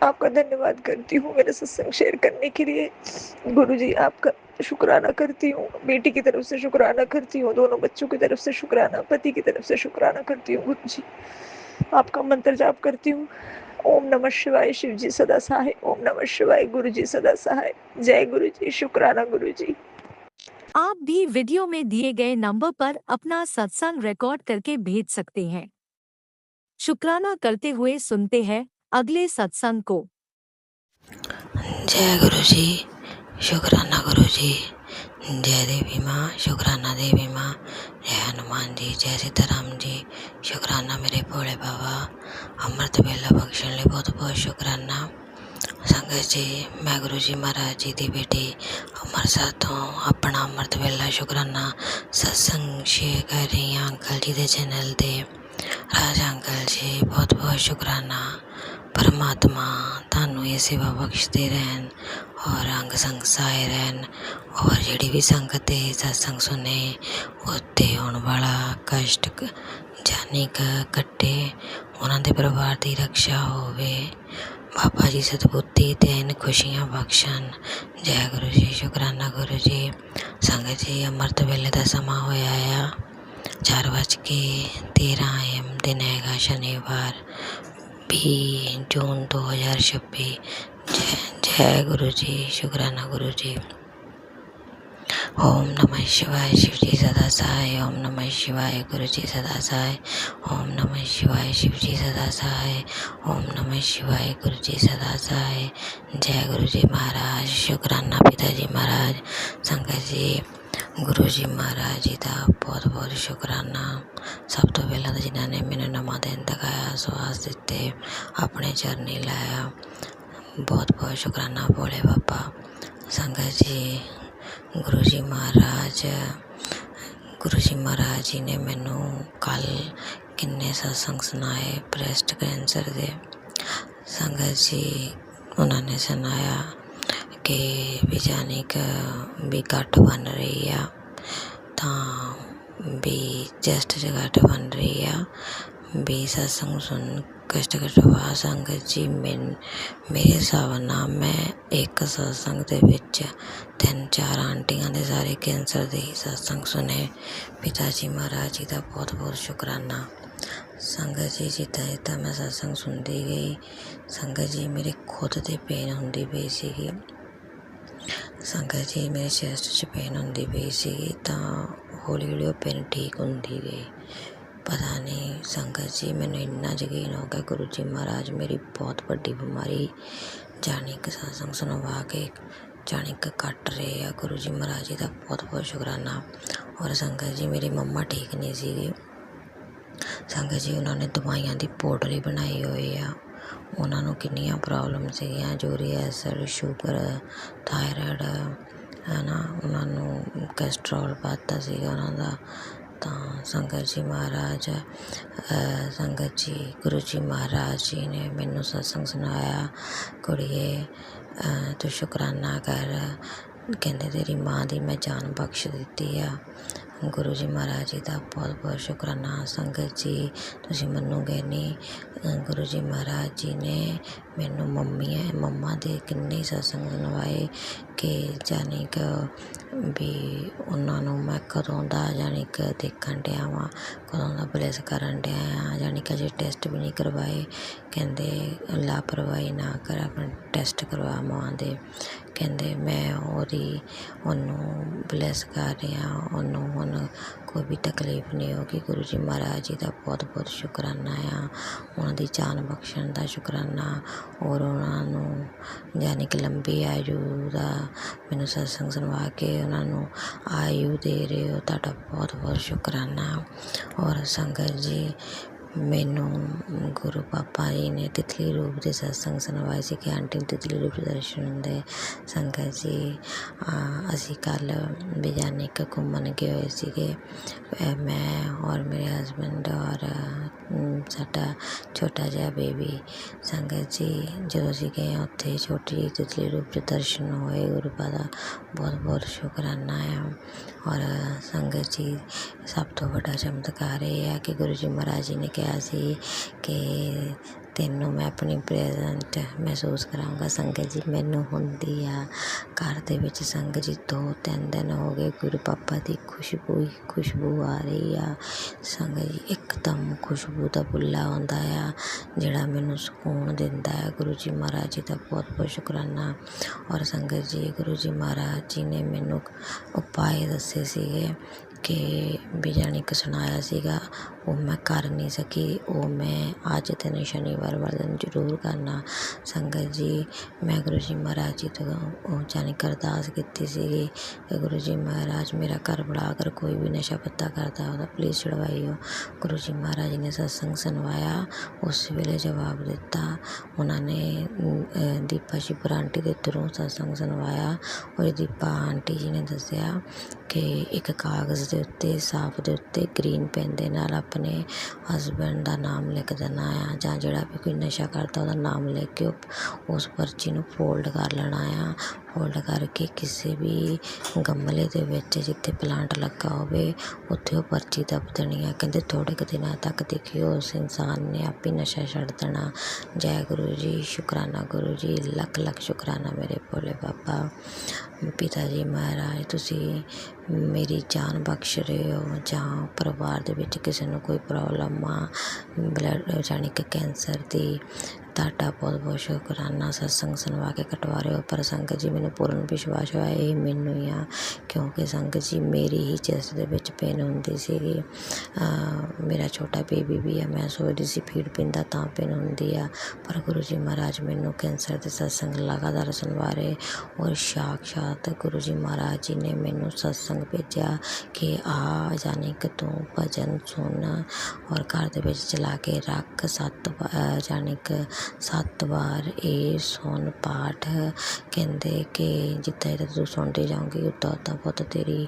आपका धन्यवाद करती हूँ मेरे सत्संग शेयर करने के लिए। गुरुजी आपका शुक्राना करती हूँ, बेटी की तरफ से शुक्राना करती हूँ, दोनों बच्चों की तरफ से शुक्राना, पति की तरफ से शुक्राना करती हूँ गुरुजी। आपका मंत्र जाप करती हूँ। ओम नमः शिवाय, शिव जी सदा सहाय। ओम नमः शिवाय, गुरु जी सदा सहाय। जय गुरु जी, शुक्राना गुरु जी। आप भी वीडियो में दिए गए नंबर पर अपना सत्संग रिकॉर्ड करके भेज सकते हैं। शुक्राना करते हुए सुनते हैं अगले सत्संग को। जय गुरु जी, शुक्राना गुरु जी। जय देवी माँ, शुक्राना देवी माँ। जय हनुमान जी, जय सीताराम जी। शुक्राना मेरे भोले बाबा, अमृत वेला बख्शण लिए बहुत बहुत शुक्राना। संगत जी, मैं गुरु जी महाराज जी की बेटी अमृतसर तो अपना अमृत वेला शुक्राना सत्संग शेयर कर रही हाँ अंकल जी के चैनल पर। राज अंकल जी बहुत बहुत शुक्राना। परमात्मा थानू ये सेवा बख्शते रहन और अंग संग सहाय रहन, और जिहड़ी भी संगत सत्संग सुने उत्ते होने वाला कष्ट जानी कट्टे, उन्हां दे परिवार की रक्षा होवे। बाबा जी सतबुद्धि देन, खुशियाँ बख्शन। जय गुरु जी, शुक्राना गुरु जी। संगत जी, अमृत वेले का समा होया आ 4:13 AM, दिन हैगा शनिवार 20 जून 2026। जय गुरु जी, शुक्राना गुरु जी। ओम नमः शिवाय, शिव जी सदा सहाय। ओम नमः शिवाय, गुरु जी सदा सहाय। ओम नमः शिवाय, शिव जी सदा सहाय। ओम नमः शिवाय, गुरु जी सदा सहाय। जय गुरु जी महाराज, शुक्राना पिताजी महाराज। संगत जी, गुरु जी महाराज जी का बहुत बहुत शुक्राना। सब तो पहला तो जिन्होंने मैंने नवा दिन दिखाया, आसवास दिते, अपने चरनी लाया, बहुत बहुत शुक्राना भोले बाबा। संगत जी, गुरु जी महाराज जी ने मैनू कल किन्ने सत्संग सुनाए ब्रेस्ट कैंसर के। संगत जी, उन्होंने सुनाया कि भी जानी भी घट बन रही है, तो भी चेस्ट च घट बन रही है, भी सत्संग सुन कष्ट कटवा। संगत जी, मेरे हिसाब नाल मैं एक सत्संग दे विच 3-4 आंटियां दे सारे कैंसर दे सत्संग सुने। पिता जी महाराज जी का बहुत बहुत शुक्राना। संगत जी, जिदा जिदा मैं सत्संग सुनती गई, संगत जी मेरे खुद ते पेन होंदी पई सीगी। संगत जी, मेरे चेस्ट च पेन होंदी पई सीगी, तां हौली हौली पेन ठीक होंदी गई। पता नहीं संगत जी, मैनू इन्ना यकीन हो गया गुरु जी महाराज मेरी बहुत बड़ी बीमारी जानी कि सत्संग सुनवा के जानी कि कट रहे हैं। गुरु जी महाराज जी का बहुत बहुत शुक्राना। और संगत जी, मेरी मम्मा ठीक नहीं सी। संगत जी, उन्होंने दवाइयां की पाउडर ही बनाई हुई है। उन्होंने किन्नियां प्रॉब्लम सीगियां, यूरिक एसिड, शुगर, थायराइड है ना, उन्होंने कैस्ट्रोल वाधा सीगा उन्हों का। तो संगत जी महाराज, संगत जी, गुरु जी महाराज जी ने मैनू सत्संग सुनाया, कुड़िए तू शुकराना कर, कहते तेरी माँ की मैं जान बख्श दी है। ਗੁਰੂ ਜੀ ਮਹਾਰਾਜ ਜੀ ਦਾ ਬਹੁਤ ਬਹੁਤ ਸ਼ੁਕਰਾਨਾ। ਸੰਗਤ ਜੀ ਤੁਸੀਂ ਮੰਨੋਗੇ ਨਹੀਂ, ਗੁਰੂ ਜੀ ਮਹਾਰਾਜ ਜੀ ਨੇ ਮੈਨੂੰ ਮੰਮਾ ਦੇ ਕਿੰਨੇ ਸਤਸੰਗ ਸੁਣਵਾਏ ਕਿ ਜਾਣੀ ਕਿ ਵੀ ਉਹਨਾਂ ਨੂੰ ਮੈਂ ਕਦੋਂ ਦਾ ਜਾਣੀ ਕਿ ਦੇਖਣ ਡਿਆ ਵਾਂ, ਕਦੋਂ ਦਾ ਬਲੈਸ ਕਰਨ ਡਿਆ ਆ। ਜਾਣੀ ਕਿ ਅਜੇ ਟੈਸਟ ਵੀ ਨਹੀਂ ਕਰਵਾਏ। ਕਹਿੰਦੇ ਲਾਪਰਵਾਹੀ ਨਾ ਕਰ, ਆਪਣਾ ਟੈਸਟ ਕਰਵਾ ਮਾਂ ਦੇ। ਕਹਿੰਦੇ ਮੈਂ ਉਹਨੂੰ ਬਲੈਸ ਕਰ ਰਿਹਾ, ਉਹਨੂੰ ਹੁਣ ਕੋਈ ਵੀ ਤਕਲੀਫ ਨਹੀਂ ਹੋਗੀ। ਗੁਰੂ ਜੀ ਮਹਾਰਾਜ ਜੀ ਦਾ ਬਹੁਤ ਬਹੁਤ ਸ਼ੁਕਰਾਨਾ ਆ, ਉਹਨਾਂ ਦੀ ਜਾਨ ਬਖਸ਼ਣ ਦਾ ਸ਼ੁਕਰਾਨਾ, ਔਰ ਉਹਨਾਂ ਨੂੰ ਯਾਨੀ ਕਿ ਲੰਬੀ ਆਯੂ ਦਾ ਮੈਨੂੰ ਸਤਸੰਗ ਸੁਣਵਾ ਕੇ ਉਹਨਾਂ ਨੂੰ ਆਯੂ ਦੇ ਰਹੇ ਹੋ, ਤੁਹਾਡਾ ਬਹੁਤ ਬਹੁਤ ਸ਼ੁਕਰਾਨਾ। ਔਰ ਸੰਗਤ ਜੀ ਮੈਨੂੰ ਗੁਰੂ ਪਾਪਾ ਜੀ ਨੇ ਤਿਤਲੀ ਰੂਪ ਦੇ ਸਤਸੰਗ ਸੁਣਵਾਏ ਸੀ ਕਿ ਆਂਟੀ ਤਿਤਲੀ ਰੂਪ ਦੇ ਦਰਸ਼ਨ ਹੁੰਦੇ। ਸੰਗਤ ਜੀ ਅਸੀਂ ਕੱਲ੍ਹ ਬਿਜਾਨਿਕ ਘੁੰਮਣ ਗਏ ਹੋਏ ਸੀਗੇ, ਮੈਂ ਔਰ ਮੇਰੇ ਹਸਬੈਂਡ ਔਰ ਸਾਡਾ ਛੋਟਾ ਜਿਹਾ ਬੇਬੀ। ਸੰਗਤ ਜੀ ਜਦੋਂ ਅਸੀਂ ਗਏ ਉੱਥੇ ਛੋਟੀ ਜਿਹੀ ਤਿਤਲੀ ਰੂਪ ਦੇ ਦਰਸ਼ਨ ਹੋਏ। ਗੁਰੂ ਪਾਪਾ ਦਾ ਬਹੁਤ ਬਹੁਤ ਸ਼ੁਕਰਾਨਾ ਆ। ਔਰ ਸੰਗਤ ਜੀ ਸਭ ਤੋਂ ਵੱਡਾ ਚਮਤਕਾਰ ਇਹ ਆ ਕਿ ਗੁਰੂ ਜੀ ਮਹਾਰਾਜ ਜੀ ਨੇ ਕਿਹਾ ਸੀ ਕਿ ਤੈਨੂੰ ਮੈਂ ਆਪਣੀ ਪ੍ਰੈਜੈਂਟ ਮਹਿਸੂਸ ਕਰਾਂਗਾ। ਸੰਗਤ ਜੀ ਮੈਨੂੰ ਹੁੰਦੀ ਆ ਘਰ ਦੇ ਵਿੱਚ। ਸੰਗਤ ਜੀ 2-3 ਦਿਨ ਹੋ ਗਏ ਗੁਰੂ ਪਾਪਾ ਦੀ ਖੁਸ਼ਬੂ ਆ ਰਹੀ ਆ। ਸੰਗਤ ਜੀ ਇੱਕਦਮ ਖੁਸ਼ਬੂ ਦਾ ਬੁੱਲਾ ਆਉਂਦਾ ਆ ਜਿਹੜਾ ਮੈਨੂੰ ਸਕੂਨ ਦਿੰਦਾ ਹੈ। ਗੁਰੂ ਜੀ ਮਹਾਰਾਜ ਜੀ ਦਾ ਬਹੁਤ ਬਹੁਤ ਸ਼ੁਕਰਾਨਾ। ਔਰ ਸੰਗਤ ਜੀ ਗੁਰੂ ਜੀ ਮਹਾਰਾਜ ਜੀ ਨੇ ਮੈਨੂੰ ਉਪਾਏ ਦੱਸੇ ਸੀਗੇ ਕਿ ਵੀ ਜਾਣੀ ਕਿ ਸੁਣਾਇਆ ਸੀਗਾ, ਉਹ ਮੈਂ ਕਰ ਨਹੀਂ ਸਕੀ, ਉਹ ਮੈਂ ਅੱਜ ਦਿਨ ਸ਼ਨੀਵਾਰ ਵਾਲੇ ਦਿਨ ਜ਼ਰੂਰ ਕਰਨਾ। ਸੰਗਤ ਜੀ ਮੈਂ ਗੁਰੂ ਜੀ ਮਹਾਰਾਜ ਜੀ ਤੋਂ ਜਾਣੀ ਕਿ ਅਰਦਾਸ ਕੀਤੀ ਸੀਗੀ ਕਿ ਗੁਰੂ ਜੀ ਮਹਾਰਾਜ ਮੇਰਾ ਘਰ ਬੜਾ, ਅਗਰ ਕੋਈ ਵੀ ਨਸ਼ਾ ਪੱਤਾ ਕਰਦਾ ਉਹਦਾ ਪਲੀਜ਼ ਛੁਡਵਾਈਓ। ਗੁਰੂ ਜੀ ਮਹਾਰਾਜ ਨੇ ਸਤਸੰਗ ਸੁਣਵਾਇਆ, ਉਸ ਵੇਲੇ ਜਵਾਬ ਦਿੱਤਾ। ਉਹਨਾਂ ਨੇ ਦੀਪਾ ਸ਼ਿਪਰਾ ਆਂਟੀ ਦੇ ਥਰੂ ਸਤਸੰਗ ਸੁਣਵਾਇਆ। ਔਰ ਦੀਪਾ ਆਂਟੀ ਜੀ ਨੇ ਦੱਸਿਆ ਕਿ ਇੱਕ ਕਾਗਜ਼ ਦੇ ਉੱਤੇ ਸਾਫ ਦੇ ਉੱਤੇ ਗ੍ਰੀਨ ਪੈਨ ਦੇ ਨਾਲ ਆਪਣੇ ਹਸਬੈਂਡ ਦਾ ਨਾਮ ਲਿਖ ਦੇਣਾ ਆ, ਜਾਂ ਜਿਹੜਾ ਵੀ ਕੋਈ ਨਸ਼ਾ ਕਰਦਾ ਉਹਦਾ ਨਾਮ ਲਿਖ ਕੇ ਉਸ ਪਰਚੀ ਨੂੰ ਫੋਲਡ ਕਰ ਲੈਣਾ ਆ। ਫੋਲਡ ਕਰਕੇ ਕਿਸੇ ਵੀ ਗਮਲੇ ਦੇ ਵਿੱਚ ਜਿੱਥੇ ਪਲਾਂਟ ਲੱਗਾ ਹੋਵੇ ਉੱਥੇ ਉਹ ਪਰਚੀ ਦੱਬ ਦੇਣੀ ਆ। ਕਹਿੰਦੇ ਥੋੜ੍ਹੇ ਕੁ ਦਿਨਾਂ ਤੱਕ ਦੇਖਿਓ ਉਸ ਇਨਸਾਨ ਨੇ ਆਪੇ ਨਸ਼ਾ ਛੱਡ ਦੇਣਾ। ਜੈ ਗੁਰੂ ਜੀ, ਸ਼ੁਕਰਾਨਾ ਗੁਰੂ ਜੀ, ਲੱਖ ਲੱਖ ਸ਼ੁਕਰਾਨਾ ਮੇਰੇ ਭੋਲੇ ਬਾਬਾ। ਪਿਤਾ ਜੀ ਮਹਾਰਾਜ ਤੁਸੀਂ ਮੇਰੀ ਜਾਨ ਬਖਸ਼ ਰਹੇ ਹੋ, ਜਾਂ ਪਰਿਵਾਰ ਦੇ ਵਿੱਚ ਕਿਸੇ ਨੂੰ ਕੋਈ ਪ੍ਰੋਬਲਮ ਆ ਬਲੱਡ ਜਾਣੀ ਕਿ ਕੈਂਸਰ ਦੀ, ਤੁਹਾਡਾ ਬਹੁਤ ਬਹੁਤ ਸ਼ੁਕਰਾਨਾ। ਸਤਸੰਗ ਸੁਣਵਾ ਕੇ ਕਟਵਾ ਰਹੇ ਹੋ। ਪਰ ਸੰਗਤ ਜੀ ਮੈਨੂੰ ਪੂਰਨ ਵਿਸ਼ਵਾਸ ਹੋਇਆ ਇਹ ਮੈਨੂੰ ਹੀ ਆ, ਕਿਉਂਕਿ ਸੰਗਤ ਜੀ ਮੇਰੀ ਹੀ ਚੈਸਟ ਦੇ ਵਿੱਚ ਪੇਨ ਹੁੰਦੀ ਸੀਗੀ। ਮੇਰਾ ਛੋਟਾ ਬੇਬੀ ਵੀ ਆ, ਮੈਂ ਸੋਚਦੀ ਸੀ ਫੀਡ ਪੀਂਦਾ ਤਾਂ ਪੇਨ ਹੁੰਦੀ ਆ, ਪਰ ਗੁਰੂ ਜੀ ਮਹਾਰਾਜ ਮੈਨੂੰ ਕੈਂਸਰ ਦੇ ਸਤਸੰਗ ਲਗਾਤਾਰ ਸੁਣਵਾ ਰਹੇ। ਔਰ ਸਾਖਸ਼ਾਤ ਗੁਰੂ ਜੀ ਮਹਾਰਾਜ ਜੀ ਨੇ ਮੈਨੂੰ ਸਤਸੰਗ ਭੇਜਿਆ ਕਿ ਆ ਜਾਣੀ ਕਿ ਤੂੰ ਭਜਨ ਸੁਣ ਔਰ ਘਰ ਦੇ ਵਿੱਚ ਚਲਾ ਕੇ ਰੱਖ। 7 ਵਾਰ ਇਹ ਸੁਣ ਪਾਠ। ਕਹਿੰਦੇ ਕਿ ਜਿੱਦਾਂ ਜਿੱਦਾਂ ਤੂੰ ਸੁਣਦੀ ਜਾਊਂਗੀ ਉੱਦਾਂ ਉੱਦਾਂ ਬਹੁਤ ਤੇਰੀ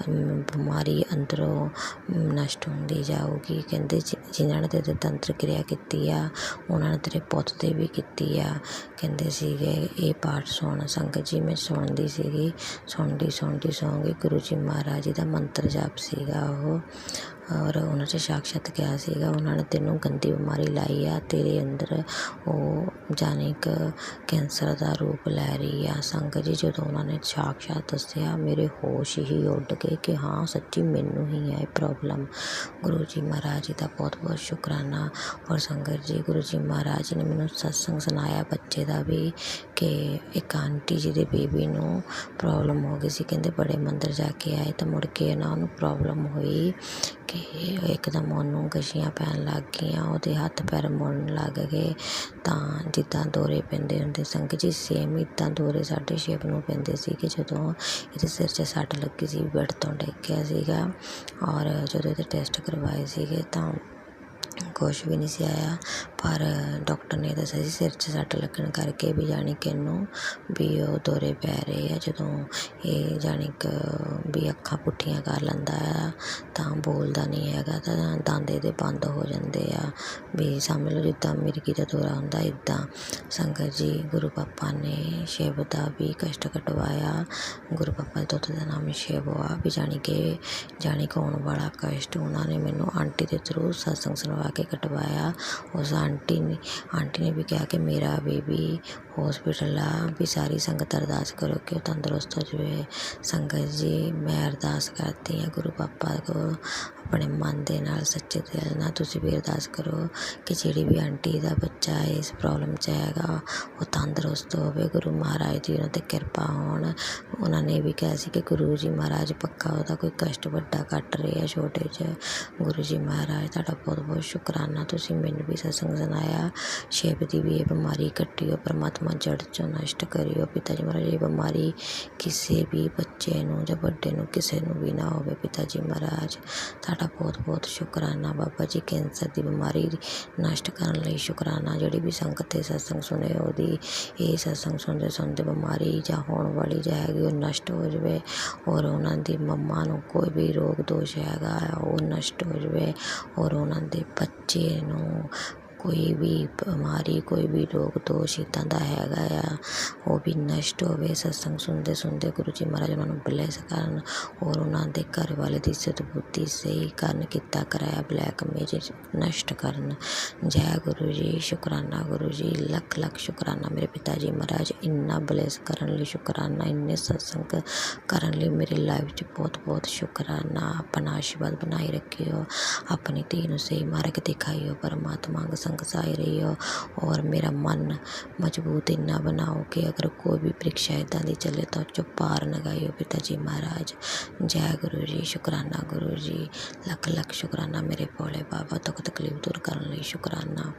ਬਿਮਾਰੀ ਅੰਦਰੋਂ ਨਸ਼ਟ ਹੁੰਦੀ ਜਾਊਗੀ। ਕਹਿੰਦੇ ਜਿਨ੍ਹਾਂ ਨੇ ਤੇਰੇ ਤੰਤਰ ਕਿਰਿਆ ਕੀਤੀ ਆ ਉਹਨਾਂ ਨੇ ਤੇਰੇ ਪੁੱਤ 'ਤੇ ਵੀ ਕੀਤੀ ਆ। ਕਹਿੰਦੇ ਸੀਗੇ ਇਹ ਪਾਠ ਸੁਣ। ਸੰਗਤ ਜੀ ਮੈਂ ਸੁਣਦੀ ਸੀਗੀ, ਸੁਣਦੀ ਸੌਂਗੀ। ਗੁਰੂ ਜੀ ਮਹਾਰਾਜ ਜੀ ਦਾ ਮੰਤਰ ਜਾਪ ਸੀਗਾ ਉਹ, ਔਰ ਉਹਨਾਂ 'ਚ ਸਾਖਸ਼ਾਤ ਕਿਹਾ ਸੀਗਾ ਉਹਨਾਂ ਨੇ ਤੈਨੂੰ ਗੰਦੀ ਬਿਮਾਰੀ ਲਾਈ ਆ, ਤੇਰੇ ਅੰਦਰ ਉਹ ਜਾਣੀ ਕਿ ਕੈਂਸਰ ਦਾ ਰੂਪ ਲੈ ਰਹੀ ਆ। ਸੰਗਤ ਜੀ ਜਦੋਂ ਉਹਨਾਂ ਨੇ ਸਾਖਸ਼ਾਤ ਦੱਸਿਆ ਮੇਰੇ ਹੋਸ਼ ਹੀ ਉੱਡ ਗਏ ਕਿ ਹਾਂ ਸੱਚੀ ਮੈਨੂੰ ਹੀ ਹੈ ਇਹ ਪ੍ਰੋਬਲਮ। ਗੁਰੂ ਜੀ ਮਹਾਰਾਜ ਜੀ ਦਾ ਬਹੁਤ ਬਹੁਤ ਸ਼ੁਕਰਾਨਾ। ਔਰ ਸੰਗਤ ਜੀ ਗੁਰੂ ਜੀ ਮਹਾਰਾਜ ਨੇ ਮੈਨੂੰ ਸਤਸੰਗ ਸੁਣਾਇਆ ਬੱਚੇ ਦਾ ਵੀ ਕਿ ਇੱਕ ਆਂਟੀ ਜੀ ਦੇ ਬੇਬੀ ਨੂੰ ਪ੍ਰੋਬਲਮ ਹੋ ਗਈ ਸੀ। ਕਹਿੰਦੇ ਬੜੇ ਮੰਦਰ ਜਾ ਕੇ ਆਏ ਤਾਂ ਮੁੜ ਕੇ ਨਾ ਉਹਨੂੰ ਪ੍ਰੋਬਲਮ ਹੋਈ ਕਿ ਇੱਕਦਮ ਉਹਨੂੰ ਗਸ਼ੀਆਂ ਪੈਣ ਲੱਗ ਗਈਆਂ, ਉਹਦੇ ਹੱਥ ਪੈਰ ਮੁੜਨ ਲੱਗ ਗਏ ਤਾਂ ਜਿੱਦਾਂ ਦੌਰੇ ਪੈਂਦੇ ਹੁੰਦੇ। ਸੰਗਤ ਜੀ ਸੇਮ ਇੱਦਾਂ ਦੌਰੇ ਸਾਡੇ ਸ਼ੇਪ ਨੂੰ ਪੈਂਦੇ ਸੀਗੇ ਜਦੋਂ ਇਹਦੇ ਸਿਰ 'ਚ ਸੱਟ ਲੱਗੀ ਸੀ, ਬੈੱਡ ਤੋਂ ਡਿੱਗ ਗਿਆ ਸੀਗਾ। ਔਰ ਜਦੋਂ ਇਹਦੇ ਟੈਸਟ ਕਰਵਾਏ ਸੀਗੇ ਤਾਂ ਕੁਛ ਵੀ ਨਹੀਂ ਸੀ ਆਇਆ, ਪਰ ਡਾਕਟਰ ਨੇ ਦੱਸਿਆ ਸੀ ਸਿਰ 'ਚ ਸੱਟ ਲੱਗਣ ਕਰਕੇ ਵੀ ਜਾਣੀ ਕਿ ਇਹਨੂੰ ਵੀ ਉਹ ਦੌਰੇ ਪੈ ਰਹੇ ਆ। ਜਦੋਂ ਇਹ ਜਾਣੀ ਕਿ ਵੀ ਅੱਖਾਂ ਪੁੱਠੀਆਂ ਕਰ ਲੈਂਦਾ ਆ ਤਾਂ ਬੋਲਦਾ ਨਹੀਂ ਹੈਗਾ, ਤਾਂ ਦੰਦ ਇਹਦੇ ਬੰਦ ਹੋ ਜਾਂਦੇ ਆ, ਵੀ ਸਮਝ ਲਓ ਜਿੱਦਾਂ ਮਿਰਗੀ ਦਾ ਦੌਰਾ ਹੁੰਦਾ ਇੱਦਾਂ। ਸੰਗਤ ਜੀ, ਗੁਰੂ ਪਾਪਾ ਨੇ ਸ਼ਿਵ ਦਾ ਵੀ ਕਸ਼ਟ ਕਟਵਾਇਆ। ਗੁਰੂ ਪਾਪਾ ਦੇ ਦੁੱਧ ਦਾ ਨਾਮ ਸ਼ਿਵ ਆ, ਵੀ ਜਾਣੀ ਕਿ ਆਉਣ ਵਾਲਾ ਕਸ਼ਟ ਉਹਨਾਂ ਨੇ ਮੈਨੂੰ ਆਂਟੀ ਦੇ ਥਰੂ ਸਤਸੰਗ ਸੁਣਵਾ ਕੇ ਕਟਵਾਇਆ। ਉਸ ਆਂਟੀ ਨੇ ਵੀ ਕਿਹਾ ਕਿ ਮੇਰਾ ਬੇਬੀ ਹੌਸਪੀਟਲ ਆ, ਵੀ ਸਾਰੀ ਸੰਗਤ ਅਰਦਾਸ ਕਰੋ ਕਿ ਉਹ ਤੰਦਰੁਸਤ ਹੋ ਜਾਵੇ। ਸੰਗਤ ਜੀ, ਮੈਂ ਅਰਦਾਸ ਕਰਦੀ ਹਾਂ ਗੁਰੂ ਪਾਪਾ ਕੋਲ ਆਪਣੇ ਮਨ ਦੇ ਨਾਲ, ਸੱਚੇ ਦਿਲ ਨਾਲ। ਤੁਸੀਂ ਵੀ ਅਰਦਾਸ ਕਰੋ ਕਿ ਜਿਹੜੀ ਵੀ ਆਂਟੀ ਦਾ ਬੱਚਾ ਇਸ ਪ੍ਰੋਬਲਮ 'ਚ ਹੈਗਾ ਉਹ ਤੰਦਰੁਸਤ ਹੋਵੇ। ਗੁਰੂ ਮਹਾਰਾਜ ਦੀ ਉਹਨਾਂ 'ਤੇ ਕਿਰਪਾ ਹੋਣ। ਉਹਨਾਂ ਨੇ ਵੀ ਕਿਹਾ ਸੀ ਕਿ ਗੁਰੂ ਜੀ ਮਹਾਰਾਜ ਪੱਕਾ ਉਹਦਾ ਕੋਈ ਕਸ਼ਟ ਵੱਡਾ ਕੱਟ ਰਹੇ ਆ ਛੋਟੇ 'ਚ। ਗੁਰੂ ਜੀ ਮਹਾਰਾਜ ਤੁਹਾਡਾ ਬਹੁਤ ਬਹੁਤ ਸ਼ੁਕਰਾਨਾ, ਤੁਸੀਂ ਮੈਨੂੰ ਵੀ ਸਤਸੰਗ ਸੁਣਾਇਆ। ਸ਼ਿਵ ਦੀ ਵੀ ਇਹ ਬਿਮਾਰੀ ਕੱਟਿਓ, ਪਰਮਾਤਮਾ ਜੜ 'ਚੋਂ ਨਸ਼ਟ ਕਰਿਓ। ਪਿਤਾ ਜੀ ਮਹਾਰਾਜ, ਇਹ ਬਿਮਾਰੀ ਕਿਸੇ ਵੀ ਬੱਚੇ ਨੂੰ ਜਾਂ ਵੱਡੇ ਨੂੰ ਕਿਸੇ ਨੂੰ ਵੀ ਨਾ ਹੋਵੇ। ਪਿਤਾ ਜੀ ਮਹਾਰਾਜ ਤੁਹਾਡਾ ਬਹੁਤ ਬਹੁਤ ਸ਼ੁਕਰਾਨਾ। ਬਾਬਾ ਜੀ, ਕੈਂਸਰ ਦੀ ਬਿਮਾਰੀ ਨਸ਼ਟ ਕਰਨ ਲਈ ਸ਼ੁਕਰਾਨਾ। ਜਿਹੜੀ ਵੀ ਸੰਗਤ ਤੇ ਸਤਸੰਗ ਸੁਣੇ ਉਹਦੀ ਇਹ ਸਤਸੰਗ ਸੁਣਦੇ ਬਿਮਾਰੀ ਜਾਂ ਹੋਣ ਵਾਲੀ ਜਾਂ ਹੈਗੀ ਉਹ ਨਸ਼ਟ ਹੋ ਜਾਵੇ, ਔਰ ਉਹਨਾਂ ਦੀ ਮੰਮਾ ਨੂੰ ਕੋਈ ਵੀ ਰੋਗ ਦੋਸ਼ ਹੈਗਾ ਉਹ ਨਸ਼ਟ ਹੋ ਜਾਵੇ, ਔਰ ਉਹਨਾਂ ਦੇ ਬੱਚੇ ਨੂੰ ਕੋਈ ਵੀ ਬਿਮਾਰੀ, ਕੋਈ ਵੀ ਰੋਗ ਦੋਸ਼ ਇੱਦਾਂ ਦਾ ਹੈਗਾ ਆ ਉਹ ਵੀ ਨਸ਼ਟ ਹੋਵੇ। ਸਤਸੰਗ ਸੁਣਦੇ ਗੁਰੂ ਜੀ ਮਹਾਰਾਜ ਉਹਨਾਂ ਨੂੰ ਬਲੈਸ ਕਰਨ, ਔਰ ਉਹਨਾਂ ਦੇ ਘਰ ਵਾਲੇ ਦੀ ਸਦਬੁੱਧੀ ਸਹੀ ਕਰਨ, ਕੀਤਾ ਕਰਾਇਆ ਬਲੈਕ ਮੈਜਿਕ ਨਸ਼ਟ ਕਰਨ। ਜੈ ਗੁਰੂ ਜੀ, ਸ਼ੁਕਰਾਨਾ ਗੁਰੂ ਜੀ, ਲੱਖ ਲੱਖ ਸ਼ੁਕਰਾਨਾ ਮੇਰੇ ਪਿਤਾ ਜੀ ਮਹਾਰਾਜ। ਇੰਨਾ ਬਲੈਸ ਕਰਨ ਲਈ ਸ਼ੁਕਰਾਨਾ, ਇੰਨੇ ਸਤਸੰਗ ਕਰਨ ਲਈ ਮੇਰੀ ਲਾਈਫ 'ਚ ਬਹੁਤ ਬਹੁਤ ਸ਼ੁਕਰਾਨਾ। ਆਪਣਾ ਆਸ਼ੀਰਵਾਦ ਬਣਾਈ ਰੱਖਿਓ, ਆਪਣੀ ਧੀ ਨੂੰ ਸਹੀ ਮਾਰਗ ਦਿਖਾਈਓ। ਪਰਮਾਤਮਾ ਸੰਗ ਸਾਈ ਰਹੀਓ, ਔਰ ਮੇਰਾ ਮਨ ਮਜ਼ਬੂਤ ਇੰਨਾ ਬਣਾਓ ਕਿ ਅਗਰ ਕੋਈ ਵੀ ਪ੍ਰੀਖਿਆ ਇੱਦਾਂ ਦੀ ਚੱਲੇ ਤਾਂ ਚੁੱਪ ਪਾਰ ਲਗਾਈਓ ਪਿਤਾ ਜੀ ਮਹਾਰਾਜ। ਜੈ ਗੁਰੂ ਜੀ, ਸ਼ੁਕਰਾਨਾ ਗੁਰੂ ਜੀ, ਲੱਖ ਲੱਖ ਸ਼ੁਕਰਾਨਾ ਮੇਰੇ ਭੋਲੇ ਬਾਬਾ। ਦੁੱਖ ਤਕਲੀਫ ਦੂਰ ਕਰਨ ਲਈ ਸ਼ੁਕਰਾਨਾ।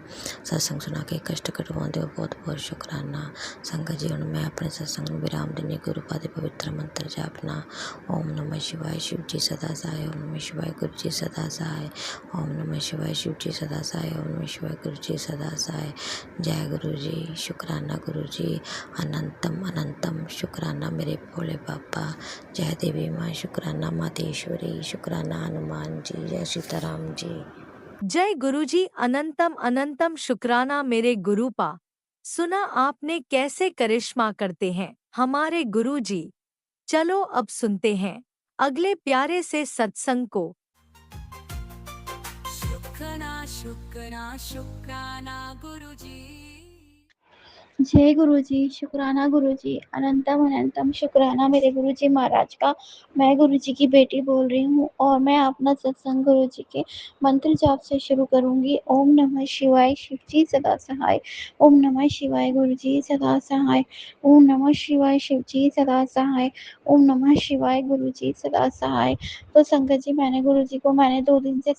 ਸਤਸੰਗ ਸੁਣਾ ਕੇ ਕਸ਼ਟ ਕਟਵਾਉਂਦੇ ਹੋ, ਬਹੁਤ ਬਹੁਤ ਸ਼ੁਕਰਾਨਾ। ਸੰਗਤ ਜੀ, ਹੁਣ ਮੈਂ ਆਪਣੇ ਸਤਸੰਗ ਨੂੰ ਵਿਰਾਮ ਦਿੰਦੀ। ਗੁਰੂ ਪਾ ਦੇ ਪਵਿੱਤਰ ਮੰਤਰ ਜਾਪਨਾ। ਓਮ ਨਮः शिवाय, शिव जी सदा सहाय। ओम नमः शिवाय, गुरु जी सदा सहाय। ओम नमः शिवाय, शिव जी सदा सहाय। ओम नमः शिवाय, गुरु जी सदा सहाय। जय गुरु जी, शुकराना गुरु जी, अनंतम अनंतम शुकराना मेरे भोले बाबा। जय देवी माँ, शुकराना मातेश्वरी, शुकराना हनुमान जी, जय सीताराम जी। जय गुरु जी, अनंतम अनंतम शुक्राना मेरे गुरु पा। सुना आपने कैसे करिश्मा करते हैं हमारे गुरु जी। चलो अब सुनते हैं अगले प्यारे से सत्संग को। शुक्राना गुरुजी। जय गुरु जी, शुक्राना गुरु जी, अनंतम अनंतम शुक्राना मेरे गुरु जी महाराज का। मैं गुरु जी की बेटी बोल रही हूँ और मैं अपना सत्संग गुरु जी के मंत्र जाप से शुरू करूँगी। ओम नमः शिवाय, शिव जी सदा सहाय। ओम नमः शिवाय, गुरु जी सदा सहाय। ओम नमः शिवाय, शिव जी सदा सहाय। ओम नमः शिवाय, गुरु जी सदा सहाय। तो संगत जी, मैंने 2 दिन से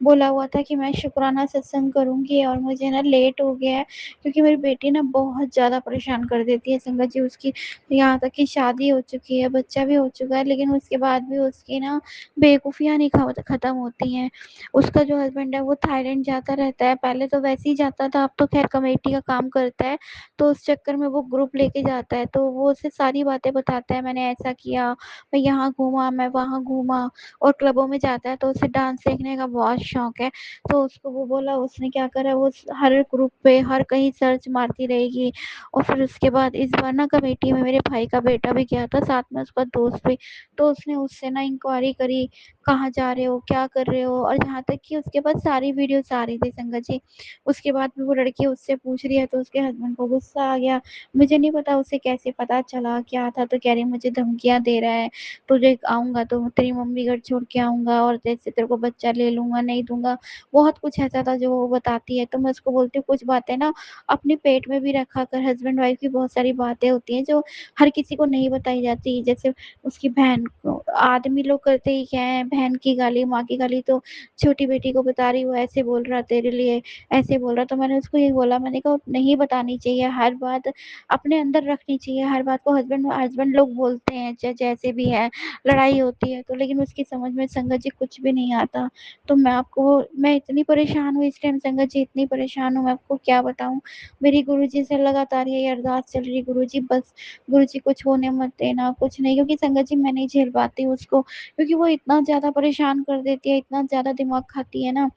बोला हुआ था कि मैं शुक्राना सत्संग करूँगी, और मुझे ना लेट हो गया है क्योंकि मेरी बेटी ना बहुत ज़्यादा परेशान कर देती है संगत जी। उसकी यहाँ तक कि शादी हो चुकी है, बच्चा भी हो चुका है, लेकिन उसके बाद भी उसकी ना बेवकूफ़ियाँ नहीं ख़त्म होती हैं। उसका जो हस्बैंड है वो थाईलैंड जाता रहता है, पहले तो वैसे ही जाता था, अब तो खैर कमेटी का काम करता है, तो उस चक्कर में वो ग्रुप लेके जाता है, तो वो उसे सारी बातें बताता है। मैंने ऐसा किया, मैं यहाँ घूमा, मैं वहाँ घूमा, और क्लबों में जाता है तो उसे डांस सीखने का बहुत शौक है। तो उसको वो बोला, उसने क्या करा, वो हर ग्रुप पे हर कहीं सर्च मारती रहेगी। और फिर उसके बाद इस बार ना कमेटी में मेरे भाई का बेटा भी गया था, साथ में उसका दोस्त भी। तो उसने उससे ना इंक्वायरी करी, कहाँ जा रहे हो, क्या कर रहे हो, और यहाँ तक कि उसके पास सारी वीडियोस आ रही थी संगत जी। उसके बाद भी वो लड़की उससे पूछ रही है, तो उसके हस्बैंड को गुस्सा आ गया। मुझे नहीं पता उसे कैसे पता चला क्या था, तो कह रही मुझे धमकियाँ दे रहा है, तुझे आऊँगा तो तेरी मम्मी घर छोड़ के आऊँगा, और जैसे तेरे को बच्चा ले लूँगा, नहीं दूँगा। बहुत कुछ ऐसा था जो वो बताती है। तो मैं उसको बोलती हूँ, कुछ बातें ना अपने पेट में भी रखा कर। हस्बैंड वाइफ की बहुत सारी बातें होती हैं जो हर किसी को नहीं बताई जाती। जैसे उसकी बहन को, आदमी लोग करते ही क्या है, बहन की गाली, माँ की गाली तो छोटी बेटी को बता रही हूँ, ऐसे बोल रहा तेरे लिए, ऐसे बोल रहा। तो मैंने उसको ये बोला, मैंने कहा नहीं बतानी चाहिए, हर बात अपने अंदर रखनी चाहिए, हर बात को हस्बैंड हस्बैंड लोग बोलते हैं जैसे भी है, लड़ाई होती है तो, लेकिन उसकी समझ में संगत जी कुछ भी नहीं आता। तो मैं इतनी परेशान हूँ इस टाइम संगत जी, इतनी परेशान हूँ, मैं आपको क्या बताऊँ। मेरी गुरुजी से लगातार यही अरदास चल रही, गुरुजी बस, गुरुजी कुछ होने मत देना, कुछ नहीं, क्योंकि संगत जी मैं नहीं झेल पाती उसको, क्योंकि वो इतना ज़्यादा परेशान कर देती है, इतना ज़्यादा दिमाग खाती है ना,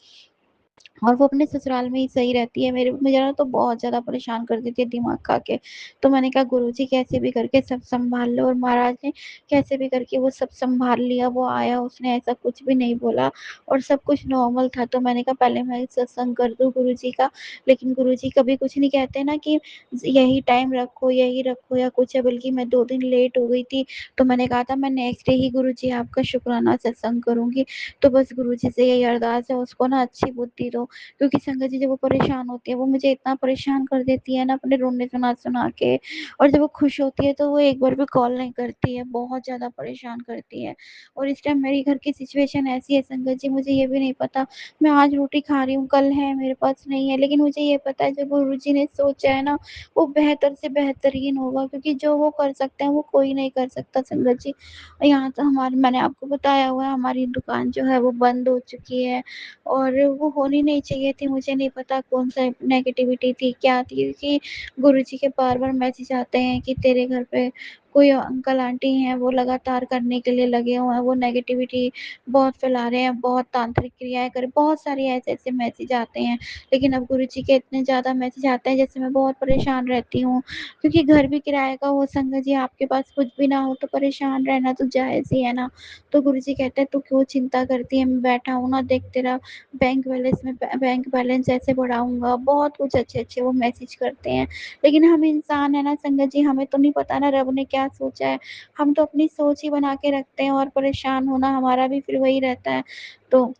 और वो अपने ससुराल में ही सही रहती है, मुझे ना तो बहुत ज़्यादा परेशान कर देती है दिमाग खा के। तो मैंने कहा गुरुजी कैसे भी करके सब सँभाल लो, और महाराज ने कैसे भी करके वो सब सँभाल लिया। वो आया, उसने ऐसा कुछ भी नहीं बोला और सब कुछ नॉर्मल था। तो मैंने कहा पहले मैं सत्संग कर दूँ गुरुजी का, लेकिन गुरुजी कभी कुछ नहीं कहते ना कि यही टाइम रखो, यही रखो या कुछ है, बल्कि मैं 2 दिन लेट हो गई थी। तो मैंने कहा था मैं नेक्स्ट डे ही गुरुजी आपका शुक्राना सत्संग करूँगी। तो बस गुरुजी से यही अरदास है, उसको ना अच्छी बुद्धि दो, क्योंकि संगत जी जब वो परेशान होती है, वो मुझे इतना परेशान कर देती है ना अपने रोने सुना-सुना के, और जब वो खुश होती है तो वो एक बार भी कॉल नहीं करती है, बहुत ज़्यादा परेशान करती है। और इस टाइम मेरी घर की सिचुएशन ऐसी है संगत जी, मुझे ये भी नहीं पता, मैं आज रोटी खा रही हूँ, कल है मेरे पास नहीं है, लेकिन मुझे ये पता है जो गुरुजी ने सोचा है ना, वो बेहतर से बेहतरीन होगा, क्योंकि जो वो कर सकते हैं वो कोई नहीं कर सकता संगत जी। यहाँ तो हमारी, मैंने आपको बताया हुआ है, हमारी दुकान जो है वो बंद हो चुकी है, और वो होनी नहीं चाहिए थी। मुझे नहीं पता कौन-सा नेगेटिविटी थी, क्या थी, क्योंकि गुरुजी के बार-बार मैसेज आते हैं कि तेरे घर पे कोई अंकल आंटी हैं, वो लगातार करने के लिए लगे हुए हैं, वो नेगेटिविटी बहुत फैला रहे हैं, बहुत तांत्रिक क्रियाएँ कर, बहुत सारे ऐसे-ऐसे मैसेज आते हैं। लेकिन अब गुरुजी के इतने ज़्यादा मैसेज आते हैं, जैसे मैं बहुत परेशान रहती हूँ, क्योंकि घर भी किराए का हो संगत जी, आपके पास कुछ भी ना हो तो परेशान रहना तो जायज़ ही है ना। तो गुरुजी कहते हैं तू क्यों चिंता करती है, मैं बैठा हूँ ना, देख तेरा बैंक बैलेंस ऐसे बढ़ाऊँगा, बहुत कुछ अच्छे-अच्छे वो मैसेज करते हैं। लेकिन हम इंसान हैं ना संगत जी, हमें तो नहीं पता ना रब ने क्या सोचा है। हम तो अपनी सोच ही बना के रखते हैं, और परेशान होना हमारा भी फिर वही रहता है। तो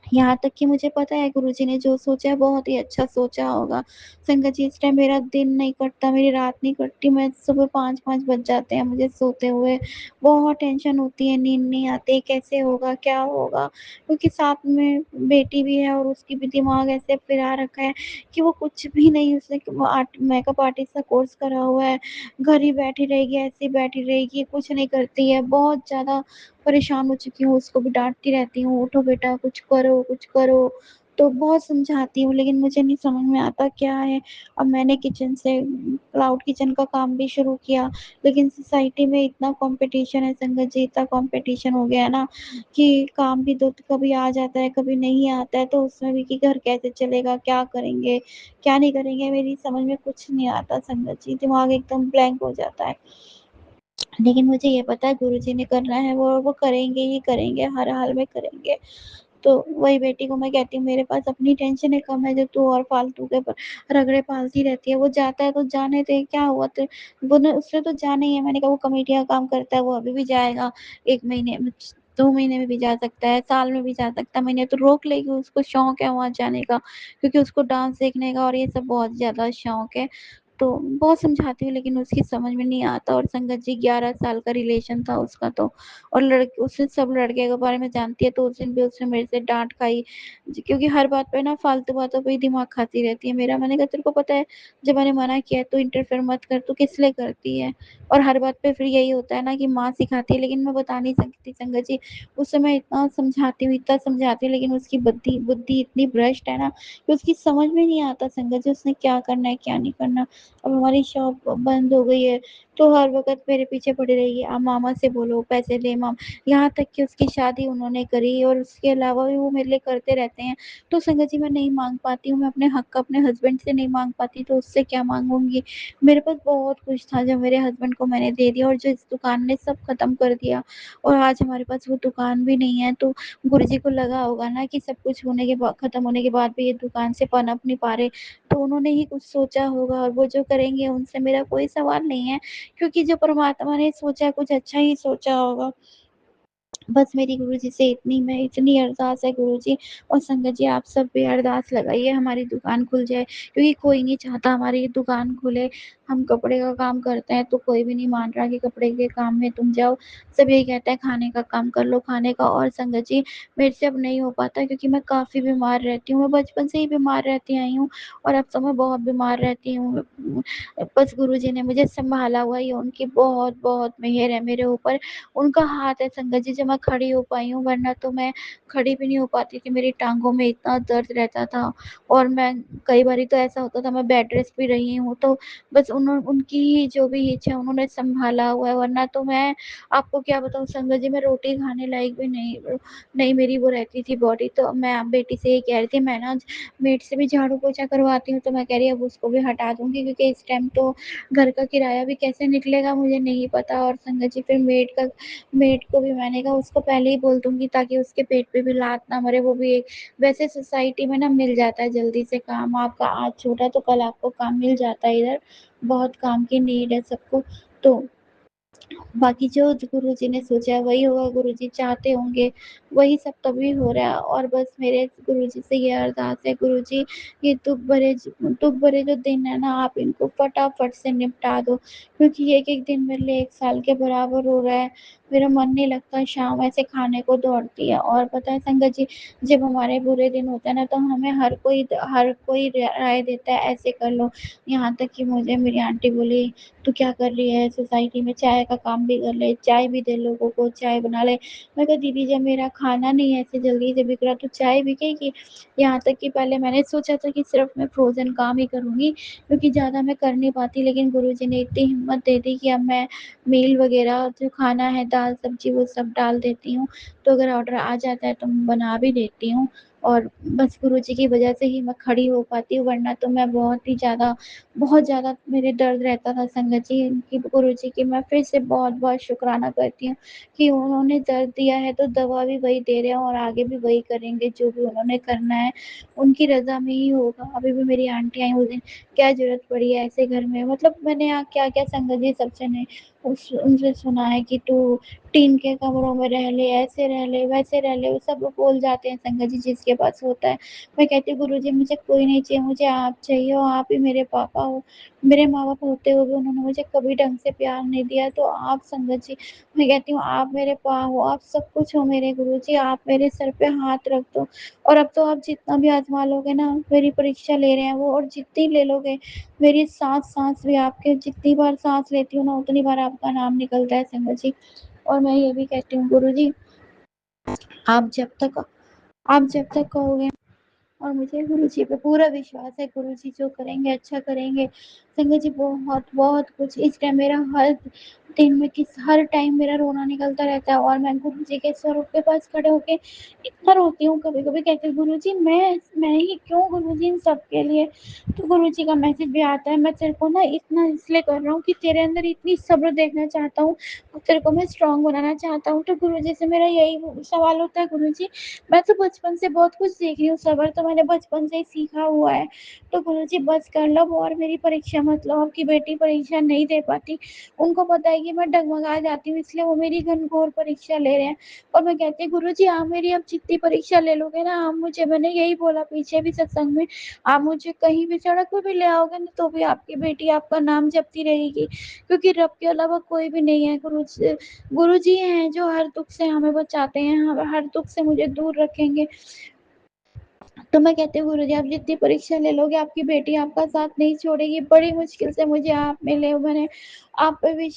यहाँ तक कि मुझे पता है गुरुजी ने जो सोचा है बहुत ही अच्छा सोचा होगा। संगत जी इस टाइम मेरा दिन नहीं कटता, मेरी रात नहीं कटती, मैं सुबह 5-5 बज जाते हैं मुझे सोते हुए। बहुत टेंशन होती है, नींद नहीं आती, कैसे होगा, क्या होगा? क्योंकि साथ में बेटी भी है, और उसकी भी दिमाग ऐसे फिरा रखा है कि वो कुछ भी नहीं, उसने वो मेकअप आर्टिस्ट का कोर्स करा हुआ है, घर ही बैठी रहेगी, ऐसे ही बैठी रहेगी, कुछ नहीं करती है। बहुत ज़्यादा परेशान हो चुकी हूँ, उसको भी डाँटती रहती हूँ, उठो बेटा कुछ करो, कुछ करो। तो बहुत समझाती हूँ, लेकिन मुझे नहीं समझ में आता क्या है। अब मैंने किचन से क्लाउड किचन का काम भी शुरू किया, लेकिन सोसाइटी में इतना कॉम्पिटिशन है संगत जी, इतना कॉम्पिटिशन हो गया है ना कि काम भी तो कभी आ जाता है, कभी नहीं आता है, तो उसमें भी कि घर कैसे चलेगा, क्या करेंगे, क्या नहीं करेंगे, मेरी समझ में कुछ नहीं आता संगत जी, दिमाग एकदम ब्लैंक हो जाता है। लेकिन मुझे ये पता है गुरुजी ने करना है वो करेंगे ही करेंगे, हर हाल में करेंगे। तो वही बेटी को मैं कहती हूँ मेरे पास अपनी टेंशनें कम है, जो तू और फालतू के प रगड़े पालती रहती है। वो जाता है तो जाने दे, क्या हुआ वो न उसने तो जाना ही है। मैंने कहा वो कमेटी का काम करता है, वो अभी भी जाएगा, 1 महीने में 2 महीने में भी जा सकता है, साल में भी जा सकता है, महीने तो रोक लेगी, उसको शौक है वहाँ जाने का, क्योंकि उसको डांस देखने का और ये सब बहुत ज़्यादा शौक है। तो बहुत समझाती हूँ, लेकिन उसकी समझ में नहीं आता, और संगत जी 11 साल का रिलेशन था उसका तो, और उसने सब लड़के के बारे में जानती है, तो उस दिन भी उसने मेरे से डाँट खाई, क्योंकि हर बात पे ना फालतू बातों पे ही दिमाग खाती रहती है मेरा। मैंने कहा तेरे को पता है जब मैंने मना किया है तू इंटरफेयर मत कर, तू किस लिए करती है? और हर बात पे फिर यही होता है ना कि माँ सिखाती है, लेकिन मैं बता नहीं सकती संगत जी। उस समय इतना समझाती हूँ, लेकिन उसकी बुद्धि बुद्धि इतनी भ्रष्ट है ना कि उसकी समझ में नहीं आता संगत जी, उसने क्या करना है, क्या नहीं करना। अब हमारी शॉप बंद हो गई है, तो हर वक़्त मेरे पीछे पड़ी रहेगी, आप मामा से बोलो, पैसे दे यहाँ तक कि उसकी शादी उन्होंने करी, और उसके अलावा भी वो मेरे लिए करते रहते हैं। तो संगत जी मैं नहीं माँग पाती हूँ, मैं अपने हक़ अपने हस्बैंड से नहीं माँग पाती, तो उससे क्या माँगूँगी? मेरे पास बहुत कुछ था जो मेरे हस्बैंड को मैंने दे दिया, और जो इस दुकान ने सब ख़त्म कर दिया, और आज हमारे पास वो दुकान भी नहीं है। तो गुरुजी को लगा होगा ना कि सब कुछ होने के बाद, ख़त्म होने के बाद भी ये दुकान से पनप नहीं पा रहे, तो उन्होंने ही कुछ सोचा होगा, और वो जो करेंगे उनसे मेरा कोई सवाल नहीं है, क्योंकि जो परमात्मा ने सोचा है कुछ अच्छा ही सोचा होगा। बस मेरी गुरुजी से इतनी अरदास है गुरुजी, और संगत जी आप सब भी अरदास लगाइए हमारी दुकान खुल जाए, क्योंकि कोई नहीं चाहता हमारी दुकान खुले। हम कपड़े का काम करते हैं तो कोई भी नहीं मान रहा कि कपड़े के काम में तुम जाओ। सब यही कहते हैं खाने का काम कर लो, खाने का। और संगत जी मेरे से अब नहीं हो पाता, क्योंकि मैं काफ़ी बीमार रहती हूँ। मैं बचपन से ही बीमार रहती आई हूँ और अब तो मैं बहुत बीमार रहती हूँ। बस गुरुजी ने मुझे सँभाला हुआ है, ये उनकी बहुत-बहुत मेहर है मेरे ऊपर। उनका हाथ है संगत जी जो मैं खड़ी हो पाई हूँ, वरना तो मैं खड़ी भी नहीं हो पाती थी। मेरी टाँगों में इतना दर्द रहता था, और मैं कई बारी तो ऐसा होता था मैं बेड रेस्ट भी रही हूँ, तो बस उनकी ही जो भी इच्छा उन्होंने सँभाला हुआ है, वरना तो मैं आपको क्या बताऊँ संगत जी, मैं रोटी खाने लायक भी नहीं मेरी वो रहती थी बॉडी। तो मैं अब बेटी से ये कह रही थी, मैं ना मेड से भी झाड़ू पोछा करवाती हूँ, तो मैं कह रही अब उसको भी हटा दूँगी, क्योंकि इस टाइम तो घर का किराया भी कैसे निकलेगा मुझे नहीं पता। और संगत जी फिर मेड को भी मैंने कहा उसको पहले ही बोल दूँगी, ताकि उसके पेट पे भी लात ना मरे। वो भी एक वैसे सोसाइटी में ना मिल जाता है जल्दी से काम, आपका आज छूटा तो कल आपको काम मिल जाता है इधर, बहुत काम की नीड है सबको। तो बाकी जो गुरुजी ने सोचा है वही होगा, गुरुजी चाहते होंगे वही सब तभी हो रहा है। और बस मेरे गुरुजी से ये अरदास है, गुरुजी ये दुःख भरे जो दिन है ना, आप इनको फटाफट से निपटा दो, क्योंकि एक-एक दिन मेरे लिए 1 साल के बराबर हो रहा है। मेरा मन नहीं लगता, शाम ऐसे खाने को दौड़ती है। और पता है संगत जी, जब हमारे बुरे दिन होते हैं ना, तो हमें हर कोई राय देता है ऐसे कर लो। यहाँ तक कि मुझे मेरी आंटी बोली, तू क्या कर रही है सोसाइटी में, चाय का काम भी कर ले, चाय भी दे लोगों को, चाय बना ले। मैं कहा दीदी जब मेरा खाना नहीं ऐसे जल्दी से बिक रहा तो चाय बिकेगी। यहाँ तक कि पहले मैंने सोचा था कि सिर्फ़ मैं फ्रोज़न काम ही करूँगी, क्योंकि ज़्यादा मैं कर नहीं पाती, लेकिन गुरुजी ने इतनी हिम्मत दे दी कि अब मैं मील वग़ैरह जो खाना है, दाल, सब्ज़ी वो सब डाल देती हूँ। तो अगर ऑर्डर आ जाता है तो मैं बना भी देती हूँ, और बस गुरुजी की वज़ह से ही मैं खड़ी हो पाती हूँ, वरना तो मैं बहुत ज़्यादा मेरे दर्द रहता था संगत जी, कि गुरुजी की मैं फिर से बहुत-बहुत शुक्राना करती हूँ कि उन्होंने दर्द दिया है तो दवा भी वही दे रहे हैं, और आगे भी वही करेंगे जो भी उन्होंने करना है, उनकी रज़ा में ही होगा। अभी भी मेरी आंटी आई उस दिन, क्या ज़रूरत पड़ी है ऐसे घर में, मतलब मैंने यहाँ क्या-क्या संगत जी सबसे ने उस उनसे सुना है कि तू टीन के कमरों में रह ले, ऐसे रह ले, वैसे रह ले, वो सब बोल जाते हैं संगत जी जिसके पास होता है। मैं कहती हूँ गुरुजी मुझे कोई नहीं चाहिए, मुझे आप चाहिए, और आप ही मेरे पापा हो। मेरे माँ-बाप होते हुए भी उन्होंने मुझे कभी ढंग से प्यार नहीं दिया, तो आप संगत जी, मैं कहती हूँ आप मेरे पाँव हो, आप सब कुछ हो मेरे गुरुजी, आप मेरे सर पे हाथ रख दो। और अब तो आप जितना भी आज़मा लोगे ना, मेरी परीक्षा ले रहे हैं वो, और जितनी ले लोगे, मेरी साँस-साँस भी आपके, जितनी बार साँस लेती हूँ ना, उतनी बार आपका नाम निकलता है संगत जी। और मैं ये भी कहती हूँ गुरुजी, आप जब तक आप जब तक कहोगे, और मुझे गुरुजी पे पूरा विश्वास है, गुरुजी जो करेंगे अच्छा करेंगे। संगत जी बहुत कुछ इस टाइम मेरा हर दिन में हर टाइम मेरा रोना निकलता रहता है, और मैं गुरुजी के स्वरूप के पास खड़े होके इतना रोती हूँ कभी-कभी, कहती हूँ गुरुजी मैं ही क्यों गुरुजी इन सब के लिए। तो गुरुजी का मैसेज भी आता है, मैं तेरे को ना इतना इसलिए कर रहा हूँ कि तेरे अंदर इतनी सब्र देखना चाहता हूँ, और तेरे को मैं स्ट्रॉन्ग बनाना चाहता हूँ। तो गुरुजी से मेरा यही सवाल होता है, गुरुजी मैं तो बचपन से बहुत कुछ सीख रही हूँ, सब्र तो मैंने बचपन से ही सीखा हुआ है। तो गुरुजी बस कर लो और मेरी परीक्षा मत लो, आपकी बेटी परीक्षा नहीं दे पाती। उनको पता है कि मैं डगमगा जाती हूँ, इसलिए वो मेरी घनघोर परीक्षा ले रहे हैं। और मैं कहती हूँ गुरुजी आप मेरी अब जितनी परीक्षा ले लोगे ना, आप मुझे, मैंने यही बोला पीछे भी सत्संग में, आप मुझे कहीं भी सड़क पे भी ले आओगे ना, तो भी आपकी बेटी आपका नाम जपती रहेगी, क्योंकि रब के अलावा कोई भी नहीं है। गुरुजी हैं जो हर दुःख से हमें बचाते हैं, हर दुःख से मुझे दूर रखेंगे। तो मैं कहती हूँ गुरुजी आप जितनी परीक्षा ले लोगे, आपकी बेटी आपका साथ नहीं छोड़ेगी। बड़ी मुश्किल से मुझे आप मिले, मैंने आप पे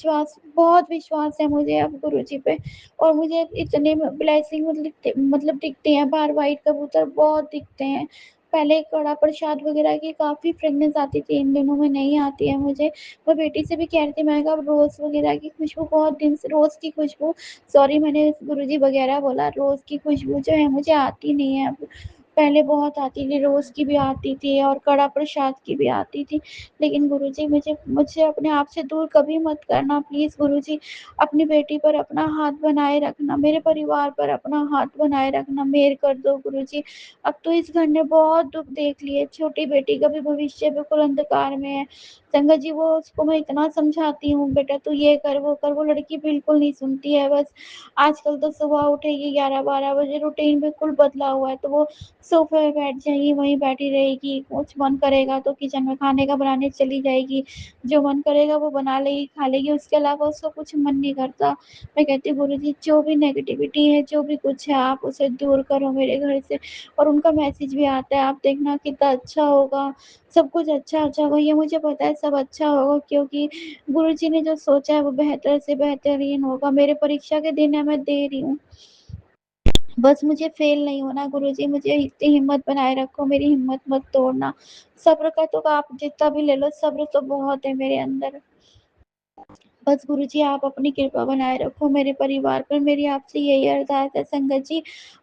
बहुत विश्वास है मुझे अब गुरुजी पे, और मुझे इतने ब्लेसिंग दिखते हैं, बाहर व्हाइट कबूतर बहुत दिखते हैं। पहले कड़ा प्रसाद वगैरह की काफ़ी फ्रेगनेंस आती थी, इन दिनों में नहीं आती है मुझे। मैं बेटी से भी कह रही थी, मैंने कहा रोज़ वगैरह की खुशबू बहुत दिन से, रोज़ की खुशबू, सॉरी मैंने गुरुजी वगैरह बोला, रोज़ की खुशबू जो है मुझे आती नहीं है अब। पहले बहुत आती थी, रोज़ की भी आती थी और कड़ा प्रसाद की भी आती थी। लेकिन गुरुजी मुझे मुझे अपने आप से दूर कभी मत करना प्लीज़ गुरुजी। अपनी बेटी पर अपना हाथ बनाए रखना, मेरे परिवार पर अपना हाथ बनाए रखना, मेहर कर दो गुरुजी। अब तो इस घर ने बहुत दुःख देख लिए, छोटी बेटी का भी भविष्य बिल्कुल अंधकार में है। संगत जी वो उसको मैं इतना समझाती हूँ, बेटा तू ये कर, वो कर, वो लड़की बिल्कुल नहीं सुनती है बस। आजकल तो सुबह उठेगी 11-12 बजे, रूटीन बिल्कुल बदला हुआ है, तो वो सोफ़े पे बैठ जाएगी, वहीं बैठी रहेगी, कुछ मन करेगा तो किचन में खाने का बनाने चली जाएगी, जो मन करेगा वो बना लेगी, खा लेगी, उसके अलावा उसका कुछ मन नहीं करता। मैं कहती हूँ गुरुजी जो भी नेगेटिविटी है, जो भी कुछ है आप उसे दूर करो मेरे घर से। और उनका मैसेज भी आता है, आप देखना कितना अच्छा होगा, सब कुछ अच्छा-अच्छा होगा, ये मुझे पता है सब अच्छा होगा क्योंकि गुरुजी ने जो सोचा है वो बेहतर से बेहतरीन होगा। मेरे परीक्षा के दिन है, मैं दे रही हूँ। बस मुझे फ़ेल नहीं होना गुरुजी, मुझे इतनी हिम्मत बनाए रखो, मेरी हिम्मत मत तोड़ना। सब्र का तो आप जितना भी ले लो, सब्र तो बहुत है मेरे अंदर। बस गुरुजी आप अपनी कृपा बनाए रखो मेरे परिवार पर, मेरी आपसे यही अरदास है संगत जी।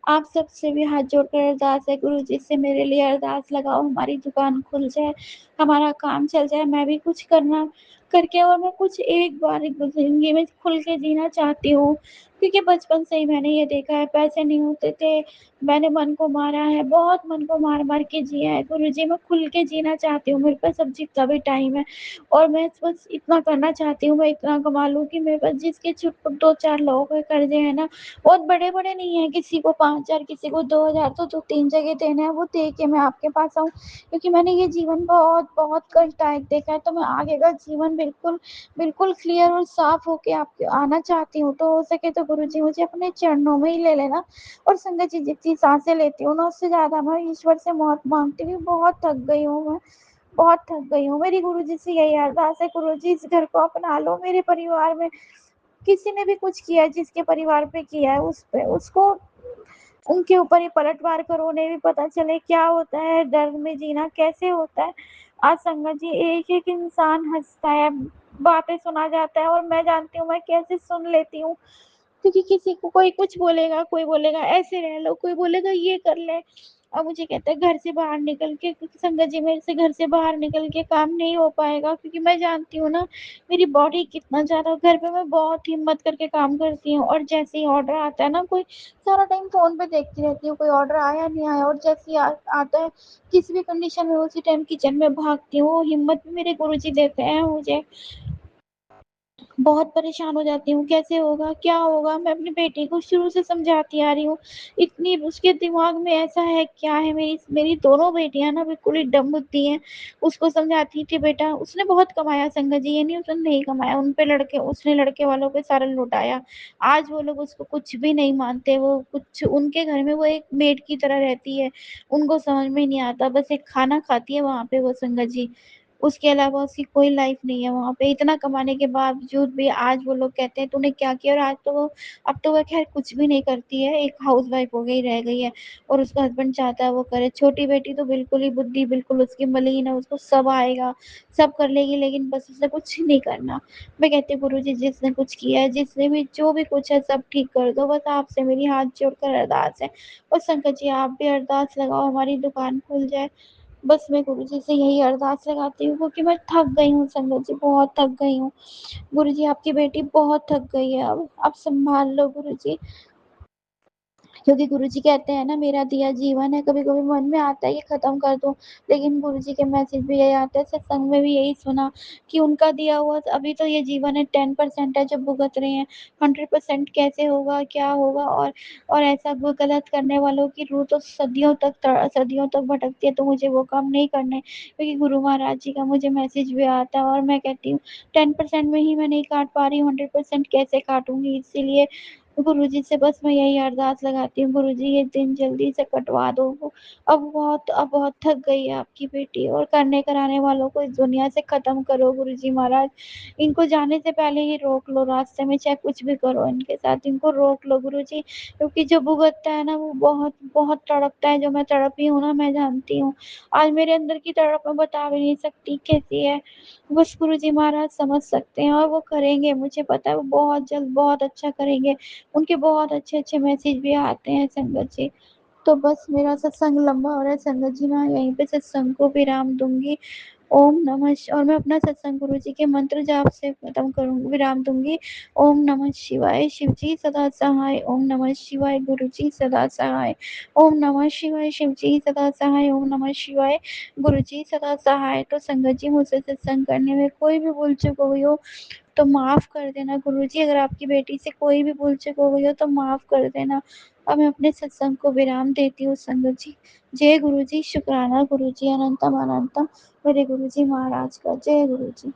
आप सबसे भी हाथ जोड़कर अरदास है गुरुजी से मेरे लिए अरदास लगाओ, हमारी दुकान खुल जाए, हमारा काम चल जाए, मैं भी कुछ करना करके और मैं कुछ एक बार ज़िंदगी में खुल के जीना चाहती हूँ। क्योंकि बचपन से ही मैंने ये देखा है पैसे नहीं होते थे, मैंने मन को मारा है, बहुत मन को मार-मार के जिया है। गुरुजी मैं खुल के जीना चाहती हूँ, मेरे पास अब जितना भी टाइम है और मैं बस इतना करना चाहती हूँ, मैं इतना कमा लूँ कि मेरे पास जिसके छुट 2-4 लोगों के कर्ज़े हैं ना, बहुत बड़े-बड़े नहीं हैं, किसी को 5,000 किसी को 2,000 तो 2-3 जगह देने हैं, वो दे के मैं आपके पास आऊँ। क्योंकि मैंने ये जीवन बहुत कष्टदायक देखा है, तो मैं आगे का जीवन बिल्कुल क्लियर और साफ़ होके आपके आना चाहती हूँ। तो हो सके तो गुरुजी मुझे अपने चरणों में ही ले लेना और संगत जी जितनी साँसें लेती हूँ ना, उससे ज़्यादा मैं ईश्वर से मौत माँगती हूँ, बहुत थक गई हूँ मैं। बहुत थक गई हूँ। मेरी गुरुजी से यही अरदास है गुरुजी इस घर को अपना लो मेरे परिवार में किसी ने भी कुछ किया है जिसके परिवार पे किया है उस पे उसको उनके ऊपर ही पलटवार करो, उन्हें भी पता चले क्या होता है दर्द में जीना, कैसे होता है। आज संगत जी एक-एक इंसान हँसता है, बातें सुना जाता है और मैं जानती हूँ मैं कैसे सुन लेती हूँ। क्योंकि किसी को कोई कुछ बोलेगा, कोई बोलेगा ऐसे रह लो, कोई बोलेगा ये कर ले। अब मुझे कहता है घर से बाहर निकल के क्योंकि संगत जी मेरे से घर से बाहर निकल के काम नहीं हो पाएगा क्योंकि मैं जानती हूँ ना मेरी बॉडी कितना ज़्यादा घर पे मैं बहुत हिम्मत करके काम करती हूँ और जैसे ही ऑर्डर आता है ना कोई सारा टाइम फ़ोन पे देखती रहती हूँ कोई ऑर्डर आया नहीं आया और जैसे ही आता है किसी भी कंडीशन में उसी टाइम किचन में भागती हूँ, वो हिम्मत भी मेरे गुरुजी देते हैं मुझे। बहुत परेशान हो जाती हूँ, कैसे होगा, क्या होगा? मैं अपनी बेटी को शुरू से समझाती आ रही हूँ, इतनी उसके दिमाग में ऐसा है क्या है मेरी मेरी दोनों बेटियाँ ना बिल्कुल ही डम बुद्धि हैं। उसको समझाती थी बेटा उसने बहुत कमाया संगत जी, ये नहीं उसने नहीं कमाया, उन पे लड़के उसने लड़के वालों पे सारा लुटाया। आज वो लोग उसको कुछ भी नहीं मानते, वो कुछ उनके घर में वो एक मेड की तरह रहती है, उनको समझ में नहीं आता, बस एक खाना खाती है वहाँ पे वो संगत जी। उसके अलावा उसकी कोई लाइफ़ नहीं है वहाँ पे। इतना कमाने के बावजूद भी आज वो लोग कहते हैं तूने क्या किया? और आज तो वो अब तो वो ख़ैर कुछ भी नहीं करती है, एक हाउसवाइफ़ हो गई रह गई है और उसका हस्बैंड चाहता है वो करे। छोटी बेटी तो बिल्कुल ही बुद्धि बिल्कुल उसकी मलिन है, उसको सब आएगा, सब कर लेगी लेकिन बस उसे कुछ नहीं करना। मैं कहती हूँ गुरुजी जिसने कुछ किया है, जिसने भी जो भी कुछ है सब ठीक कर दो, बस आपसे मेरी हाथ जोड़कर अरदास है। और शंकर जी आप भी अरदास लगाओ हमारी दुकान खुल जाए। बस मैं गुरुजी से यही अरदास लगाती हूँ क्योंकि मैं थक गई हूँ संगत जी, बहुत थक गई हूँ। गुरुजी आपकी बेटी बहुत थक गई है अब, आप सँभाल लो गुरुजी। क्योंकि गुरुजी कहते हैं ना मेरा दिया जीवन है, कभी-कभी मन में आता है ये ख़त्म कर दूँ, लेकिन गुरुजी के मैसेज भी यही आते हैं, सत्संग में भी यही सुना कि उनका दिया हुआ अभी तो ये जीवन है 10% है जो भुगत रहे हैं, 100% कैसे होगा, क्या होगा और ऐसा गलत करने वालों की रूह तो सदियों तक भटकती है, तो मुझे वो काम नहीं करने क्योंकि गुरु महाराज जी का मुझे मैसेज भी आता है और मैं कहती हूँ 10% में ही मैं नहीं काट पा रही हूँ, 100% कैसे काटूँगी? इसीलिए गुरुजी से बस मैं यही अरदास लगाती हूँ, गुरुजी ये दिन जल्दी से कटवा दो। अब बहुत थक गई है आपकी बेटी और करने कराने वालों को इस दुनिया से ख़त्म करो गुरुजी महाराज। इनको जाने से पहले ही रोक लो रास्ते में, चाहे कुछ भी करो इनके साथ, इनको रोक लो गुरुजी। क्योंकि जो भुगतता है ना वो बहुत तड़पता है, जो मैं तड़पी हूँ ना मैं जानती हूँ। आज मेरे अंदर की तड़प मैं बता भी नहीं सकती कैसी है। बस गुरुजी महाराज समझ सकते हैं और वो करेंगे, मुझे पता है वो बहुत जल्द बहुत अच्छा करेंगे। उनके बहुत अच्छे-अच्छे मैसेज भी आते हैं संगत जी। तो बस मेरा सत्संग लंबा हो रहा है संगत जी, मैं यहीं पे सत्संग को विराम दूंगी। ओम नमः और मैं अपना सत्संग गुरु जी के मंत्र जाप से खत्म करूंगी, विराम दूंगी। ओम नमः शिवाय, शिव जी सदा सहाय। ओम नमः शिवाय, गुरु जी सदा सहाय। ओम नमः शिवाय, शिव जी सदा सहाय। ओम नमः शिवाय, गुरु जी सदा सहाय। तो संगत जी, मुझसे सत्संग करने में कोई भी भूल चूक हो गई हो तो माफ कर देना गुरु जी। अगर आपकी बेटी से कोई भी भूल चूक हो गई हो तो माफ कर देना। अब मैं अपने सत्संग को विराम देती हूँ संगत जी। जय गुरु जी, शुक्राना गुरु जी, अनंतम अनंतम मेरे गुरु जी महाराज का। जय गुरु जी।